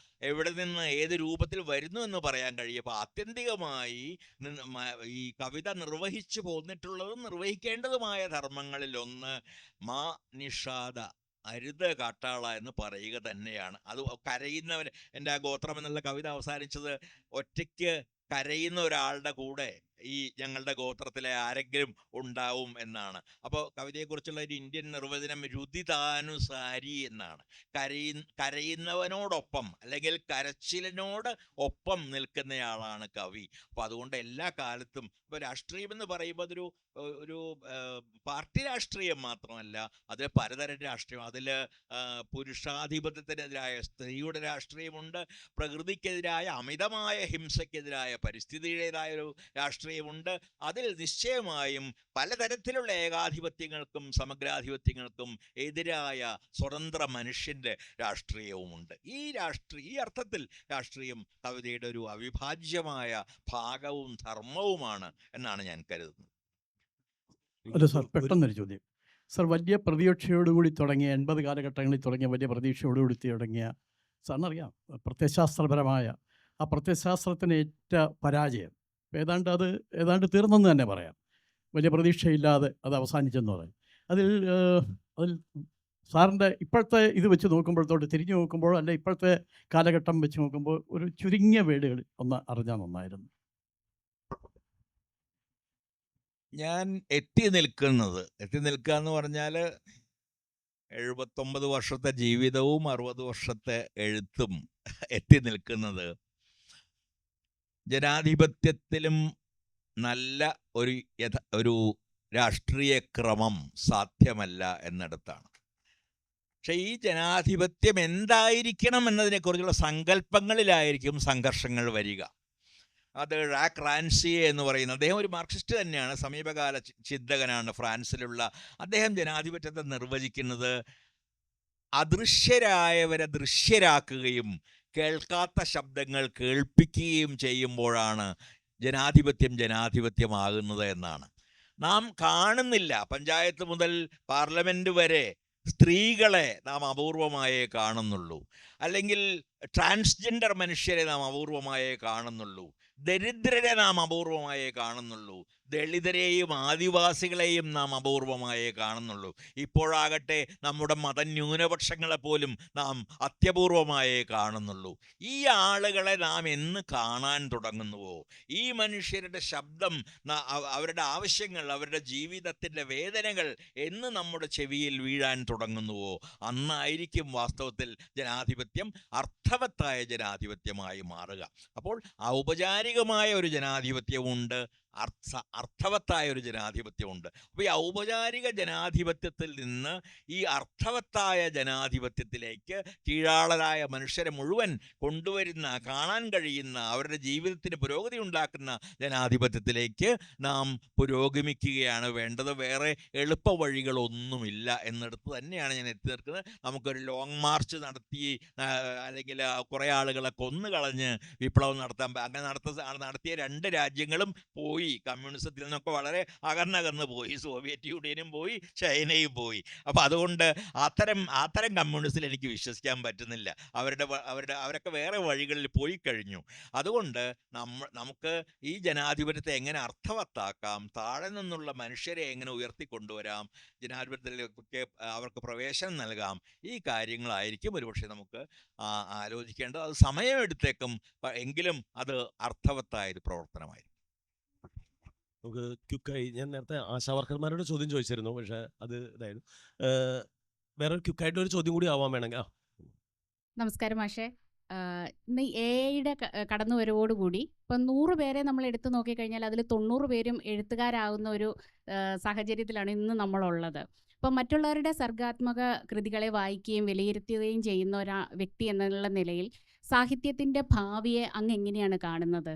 [SPEAKER 2] എവിടെ നിന്ന് ഏത് രൂപത്തിൽ വരുന്നു എന്ന് പറയാൻ കഴിയും. അപ്പോൾ ആത്യന്തികമായി ഈ കവിത നിർവഹിച്ചു പോന്നിട്ടുള്ളതും നിർവഹിക്കേണ്ടതുമായ ധർമ്മങ്ങളിലൊന്ന് മാ നിഷാദ, അരുത് കാട്ടാള എന്ന് പറയുക തന്നെയാണ്. അത് കരയുന്നവൻ, എൻ്റെ ആ ഗോത്രം എന്നുള്ള കവിത അവസാനിച്ചത് ഒറ്റയ്ക്ക് കരയുന്ന ഒരാളുടെ കൂടെ ഈ ഞങ്ങളുടെ ഗോത്രത്തിലെ ആരെങ്കിലും ഉണ്ടാവും എന്നാണ്. അപ്പോൾ കവിതയെക്കുറിച്ചുള്ള ഒരു ഇന്ത്യൻ നിർവചനം രുദിതാനുസാരി എന്നാണ്. കരയുന്നവനോടൊപ്പം അല്ലെങ്കിൽ കരച്ചിലിനോട് ഒപ്പം നിൽക്കുന്നയാളാണ് കവി. അപ്പോൾ അതുകൊണ്ട് എല്ലാ കാലത്തും ഇപ്പോൾ രാഷ്ട്രീയം എന്ന് പറയുമ്പോൾ അതൊരു പാർട്ടി രാഷ്ട്രീയം മാത്രമല്ല, അതിൽ പലതരം രാഷ്ട്രീയം. അതിൽ പുരുഷാധിപത്യത്തിനെതിരായ സ്ത്രീയുടെ രാഷ്ട്രീയമുണ്ട്, പ്രകൃതിക്കെതിരായ അമിതമായ ഹിംസയ്ക്കെതിരായ പരിസ്ഥിതിയുടേതായൊരു രാഷ്ട്രീയമുണ്ട്. അതിൽ നിശ്ചയമായും പലതരത്തിലുള്ള ഏകാധിപത്യങ്ങൾക്കും സമഗ്രാധിപത്യങ്ങൾക്കും എതിരായ സ്വതന്ത്ര മനുഷ്യൻ്റെ രാഷ്ട്രീയവുമുണ്ട്. ഈ അർത്ഥത്തിൽ രാഷ്ട്രീയം കവിതയുടെ ഒരു അവിഭാജ്യമായ ഭാഗവും ധർമ്മവുമാണ് എന്നാണ് ഞാൻ കരുതുന്നത്.
[SPEAKER 5] അല്ല സാർ, പെട്ടെന്നൊരു ചോദ്യം. സാർ, വലിയ പ്രതീക്ഷയോടുകൂടി തുടങ്ങിയ 80 കാലഘട്ടങ്ങളിൽ തുടങ്ങിയ വലിയ പ്രതീക്ഷയോടുകൂടി തുടങ്ങിയ, സാറിനറിയാം, പ്രത്യയശാസ്ത്രപരമായ ആ പ്രത്യയശാസ്ത്രത്തിന് ഏറ്റ പരാജയം ഏതാണ്ട് തീർന്നെന്ന് തന്നെ പറയാം. വലിയ പ്രതീക്ഷയില്ലാതെ അത് അവസാനിച്ചെന്ന് പറയും. അതിൽ സാറിൻ്റെ ഇപ്പോഴത്തെ ഇത് വെച്ച് നോക്കുമ്പോഴത്തോട്ട് തിരിഞ്ഞു നോക്കുമ്പോൾ, അല്ല ഇപ്പോഴത്തെ കാലഘട്ടം വെച്ച് നോക്കുമ്പോൾ ഒരു ചുരുങ്ങിയ വേടുകൾ ഒന്ന് അറിഞ്ഞാൽ നന്നായിരുന്നു.
[SPEAKER 2] ഞാൻ എത്തി നിൽക്കുക എന്ന് പറഞ്ഞാൽ 79 വർഷത്തെ ജീവിതവും 60 വർഷത്തെ എഴുത്തും എത്തി നിൽക്കുന്നത് ജനാധിപത്യത്തിലും നല്ല ഒരു രാഷ്ട്രീയ ക്രമം സാധ്യമല്ല എന്നിടത്താണ്. പക്ഷെ ഈ ജനാധിപത്യം എന്തായിരിക്കണം എന്നതിനെക്കുറിച്ചുള്ള സങ്കല്പങ്ങളിലായിരിക്കും സംഘർഷങ്ങൾ വരിക. അത് ഴാക്ക് റാൻസിയെ എന്ന് പറയുന്ന അദ്ദേഹം ഒരു മാർക്സിസ്റ്റ് തന്നെയാണ്, സമീപകാല ചിന്തകനാണ്, ഫ്രാൻസിലുള്ള. അദ്ദേഹം ജനാധിപത്യത്തെ നിർവചിക്കുന്നത് അദൃശ്യരായവരെ ദൃശ്യരാക്കുകയും കേൾക്കാത്ത ശബ്ദങ്ങൾ കേൾപ്പിക്കുകയും ചെയ്യുമ്പോഴാണ് ജനാധിപത്യമാകുന്നത് എന്നാണ്. നാം കാണുന്നില്ല, പഞ്ചായത്ത് മുതൽ പാർലമെൻറ്റ് വരെ സ്ത്രീകളെ നാം അപൂർവമായേ കാണുന്നുള്ളൂ, അല്ലെങ്കിൽ ട്രാൻസ്ജെൻഡർ മനുഷ്യരെ നാം അപൂർവമായേ കാണുന്നുള്ളൂ, ദരിദ്രരെ നാം അപൂർവമായേ കാണുന്നുള്ളൂ, ദളിതരെയും ആദിവാസികളെയും നാം അപൂർവമായേ കാണുന്നുള്ളൂ. ഇപ്പോഴാകട്ടെ നമ്മുടെ മതന്യൂനപക്ഷങ്ങളെപ്പോലും നാം അത്യപൂർവമായേ കാണുന്നുള്ളൂ. ഈ ആളുകളെ നാം എന്ന് കാണാൻ തുടങ്ങുന്നുവോ, ഈ മനുഷ്യരുടെ ശബ്ദം, അവരുടെ ആവശ്യങ്ങൾ, അവരുടെ ജീവിതത്തിൻ്റെ വേദനകൾ എന്ന് നമ്മുടെ ചെവിയിൽ വീഴാൻ തുടങ്ങുന്നുവോ, അന്നായിരിക്കും വാസ്തവത്തിൽ ജനാധിപത്യം അർത്ഥവത്തായ ജനാധിപത്യമായി മാറുക. അപ്പോൾ ഔപചാരികമായ ഒരു ജനാധിപത്യമുണ്ട്, അർത്ഥവത്തായ ഒരു ജനാധിപത്യമുണ്ട്. അപ്പോൾ ഈ ഔപചാരിക ജനാധിപത്യത്തിൽ നിന്ന് ഈ അർത്ഥവത്തായ ജനാധിപത്യത്തിലേക്ക് കീഴാളരായ മനുഷ്യരെ മുഴുവൻ കൊണ്ടുവരുന്ന, കാണാൻ കഴിയുന്ന, അവരുടെ ജീവിതത്തിന് പുരോഗതി ഉണ്ടാക്കുന്ന ജനാധിപത്യത്തിലേക്ക് നാം പുരോഗമിക്കുകയാണ് വേണ്ടത്. വേറെ എളുപ്പ വഴികളൊന്നുമില്ല എന്നിടത്ത് തന്നെയാണ് ഞാൻ എത്തി നിൽക്കുന്നത്. നമുക്കൊരു ലോങ് മാർച്ച് നടത്തി അല്ലെങ്കിൽ കുറേ ആളുകളെ കൊന്നുകളഞ്ഞ് വിപ്ലവം നടത്താൻ, അങ്ങനെ നടത്തിയ 2 രാജ്യങ്ങളും പോയി, കമ്മ്യൂണിസത്തിൽ നിന്നൊക്കെ വളരെ അകന്നകന്ന് പോയി. സോവിയറ്റ് യൂണിയനും പോയി, ചൈനയും പോയി. അപ്പോൾ അതുകൊണ്ട് അത്തരം കമ്മ്യൂണിസ്റ്റിൽ എനിക്ക് വിശ്വസിക്കാൻ പറ്റുന്നില്ല. അവരൊക്കെ വേറെ വഴികളിൽ പോയി കഴിഞ്ഞു. അതുകൊണ്ട് നമുക്ക് ഈ ജനാധിപത്യത്തെ എങ്ങനെ അർത്ഥവത്താക്കാം, താഴെ നിന്നുള്ള മനുഷ്യരെ എങ്ങനെ ഉയർത്തിക്കൊണ്ടുവരാം, ജനാധിപത്യത്തിലേക്ക് അവർക്ക് പ്രവേശനം നൽകാം, ഈ കാര്യങ്ങളായിരിക്കും ഒരുപക്ഷെ നമുക്ക് ആലോചിക്കേണ്ടത്. അത് സമയമെടുത്തേക്കും, എങ്കിലും അത് അർത്ഥവത്തായൊരു പ്രവർത്തനമായിരിക്കും.
[SPEAKER 1] നമുക്ക് ക്യുക്കായി, ഞാൻ നേരത്തെ ആശാവർക്കർമാരുടെ ചോദ്യം ചോദിച്ചിരുന്നു, പക്ഷേ അത് ഇതായിരുന്നു. വേറെ ക്യുക്കായിട്ട് ഒരു ചോദ്യം കൂടി ആവാൻ വേണമെങ്കിൽ.
[SPEAKER 6] നമസ്കാരം മാഷേ. ഇന്ന് AI-യുടെ കടന്നുവരവോടുകൂടി ഇപ്പം 100 പേരെ നമ്മൾ എടുത്തു നോക്കിക്കഴിഞ്ഞാൽ അതിൽ 90 പേരും എഴുത്തുകാരാകുന്ന ഒരു സാഹചര്യത്തിലാണ് ഇന്ന് നമ്മളുള്ളത്. അപ്പം മറ്റുള്ളവരുടെ സർഗാത്മക കൃതികളെ വായിക്കുകയും വിലയിരുത്തുകയും ചെയ്യുന്ന വ്യക്തി എന്നുള്ള നിലയിൽ സാഹിത്യത്തിൻ്റെ ഭാവിയെ അങ്ങ് എങ്ങനെയാണ് കാണുന്നത്?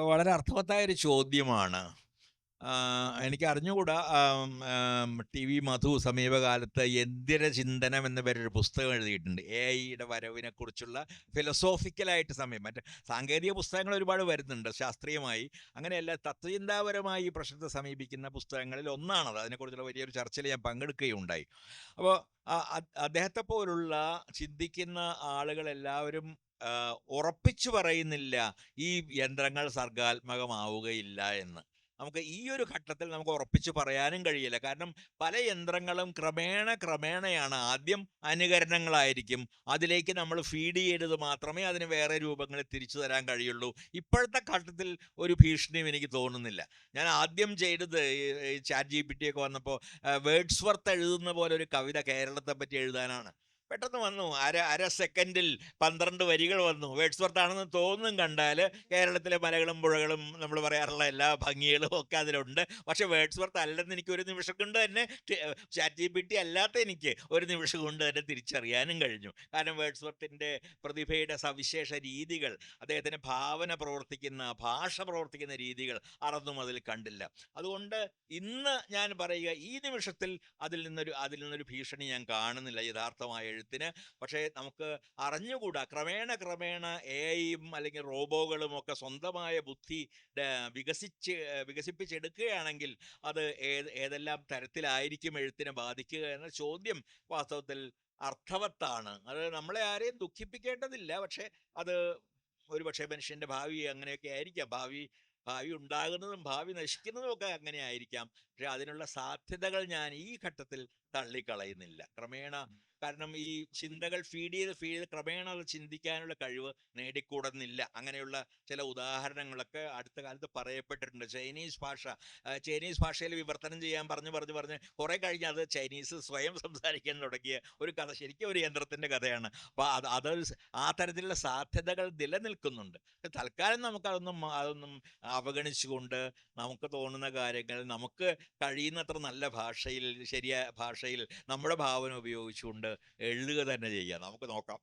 [SPEAKER 2] വളരെ അർത്ഥവത്തായ ഒരു ചോദ്യമാണ്. എനിക്ക് അറിഞ്ഞുകൂടാ. TV മധു സമീപകാലത്ത് യന്തിരചിന്തനം എന്ന പേരൊരു പുസ്തകം എഴുതിയിട്ടുണ്ട്. AI-യുടെ വരവിനെക്കുറിച്ചുള്ള ഫിലോസോഫിക്കലായിട്ട് മറ്റേ സാങ്കേതിക പുസ്തകങ്ങൾ ഒരുപാട് വരുന്നുണ്ട്, ശാസ്ത്രീയമായി. അങ്ങനെയല്ല, തത്വചിന്താപരമായി ഈ പ്രശ്നത്തെ സമീപിക്കുന്ന പുസ്തകങ്ങളിൽ ഒന്നാണത്. അതിനെക്കുറിച്ചുള്ള വലിയൊരു ചർച്ചയിൽ ഞാൻ പങ്കെടുക്കുകയുണ്ടായി. അപ്പോൾ അദ്ദേഹത്തെ പോലുള്ള ചിന്തിക്കുന്ന ആളുകളെല്ലാവരും ഉറപ്പിച്ചു പറയുന്നില്ല ഈ യന്ത്രങ്ങൾ സർഗാത്മകമാവുകയില്ല എന്ന്. നമുക്ക് ഈ ഒരു ഘട്ടത്തിൽ നമുക്ക് ഉറപ്പിച്ച് പറയാനും കഴിയില്ല. കാരണം പല യന്ത്രങ്ങളും ക്രമേണയാണ്. ആദ്യം അനുകരണങ്ങളായിരിക്കും, അതിലേക്ക് നമ്മൾ ഫീഡ് ചെയ്തത് മാത്രമേ അതിന് വേറെ രൂപങ്ങളിൽ തിരിച്ചു തരാൻ കഴിയുള്ളൂ. ഇപ്പോഴത്തെ ഘട്ടത്തിൽ ഒരു ഭീഷണിയും എനിക്ക് തോന്നുന്നില്ല. ഞാൻ ആദ്യം ചെയ്തത് ChatGPT ഒക്കെ വന്നപ്പോൾ വേർഡ്സ്വർത്ത് എഴുതുന്ന പോലെ ഒരു കവിത കേരളത്തെ പറ്റി എഴുതാനാണ്. പെട്ടെന്ന് വന്നു, അര സെക്കൻഡിൽ 12 വരികൾ വന്നു. വേർഡ്സ്വർത്ത് ആണെന്ന് തോന്നും കണ്ടാൽ. കേരളത്തിലെ മലകളും പുഴകളും നമ്മൾ പറയാറുള്ള എല്ലാ ഭംഗികളും ഒക്കെ അതിലുണ്ട്. പക്ഷെ വേർഡ്സ്വർത്ത് അല്ലെന്ന് എനിക്ക് ഒരു നിമിഷം കൊണ്ട് തന്നെ, ChatGPT അല്ലാത്ത എനിക്ക് ഒരു നിമിഷം കൊണ്ട് തന്നെ തിരിച്ചറിയാനും കഴിഞ്ഞു. കാരണം വേർഡ്സ്വർത്തിൻ്റെ പ്രതിഭയുടെ സവിശേഷ രീതികൾ, അദ്ദേഹത്തിൻ്റെ ഭാവന പ്രവർത്തിക്കുന്ന, ഭാഷ പ്രവർത്തിക്കുന്ന രീതികൾ അറന്നും അതിൽ കണ്ടില്ല. അതുകൊണ്ട് ഇന്ന് ഞാൻ പറയുക, ഈ നിമിഷത്തിൽ അതിൽ നിന്നൊരു ഭീഷണി ഞാൻ കാണുന്നില്ല യഥാർത്ഥമായ എഴുത്തിന്. പക്ഷേ നമുക്ക് അറിഞ്ഞുകൂടാ, ക്രമേണ AI-യും അല്ലെങ്കിൽ റോബോകളും ഒക്കെ സ്വന്തമായ ബുദ്ധി വികസിപ്പിച്ചെടുക്കുകയാണെങ്കിൽ അത് ഏതെല്ലാം തരത്തിലായിരിക്കും എഴുത്തിനെ ബാധിക്കുക എന്ന ചോദ്യം വാസ്തവത്തിൽ അർത്ഥവത്താണ്. അത് നമ്മളെ ആരെയും ദുഃഖിപ്പിക്കേണ്ടതില്ല. പക്ഷേ അത് ഒരുപക്ഷെ മനുഷ്യൻ്റെ ഭാവി അങ്ങനെയൊക്കെ ആയിരിക്കാം. ഭാവി ഉണ്ടാകുന്നതും ഭാവി നശിക്കുന്നതും ഒക്കെ അങ്ങനെ ആയിരിക്കാം. പക്ഷെ അതിനുള്ള സാധ്യതകൾ ഞാൻ ഈ ഘട്ടത്തിൽ തള്ളിക്കളയുന്നില്ല. ക്രമേണ, കാരണം ഈ ചിന്തകൾ ഫീഡ് ചെയ്ത് ക്രമേണ അത് ചിന്തിക്കാനുള്ള കഴിവ് നേടിക്കൂടുന്നില്ല. അങ്ങനെയുള്ള ചില ഉദാഹരണങ്ങളൊക്കെ അടുത്ത കാലത്ത് പറയപ്പെട്ടിട്ടുണ്ട്. ചൈനീസ് ഭാഷയിൽ വിവർത്തനം ചെയ്യാൻ പറഞ്ഞ് കുറെ കഴിഞ്ഞ് അത് ചൈനീസ് സ്വയം സംസാരിക്കാൻ തുടങ്ങിയ ഒരു കഥ, ശരിക്കും ഒരു യന്ത്രത്തിൻ്റെ കഥയാണ്. അപ്പോൾ ആ തരത്തിലുള്ള സാധ്യതകൾ നിലനിൽക്കുന്നുണ്ട്. തൽക്കാലം നമുക്കതൊന്നും അവഗണിച്ചുകൊണ്ട് നമുക്ക് തോന്നുന്ന കാര്യങ്ങൾ നമുക്ക് കഴിയുന്നത്ര നല്ല ഭാഷയിൽ, ശരിയായ ഭാഷയിൽ നമ്മുടെ ഭാവന ഉപയോഗിച്ചുകൊണ്ട് എഴുതുക തന്നെ ചെയ്യാം. നമുക്ക് നോക്കാം.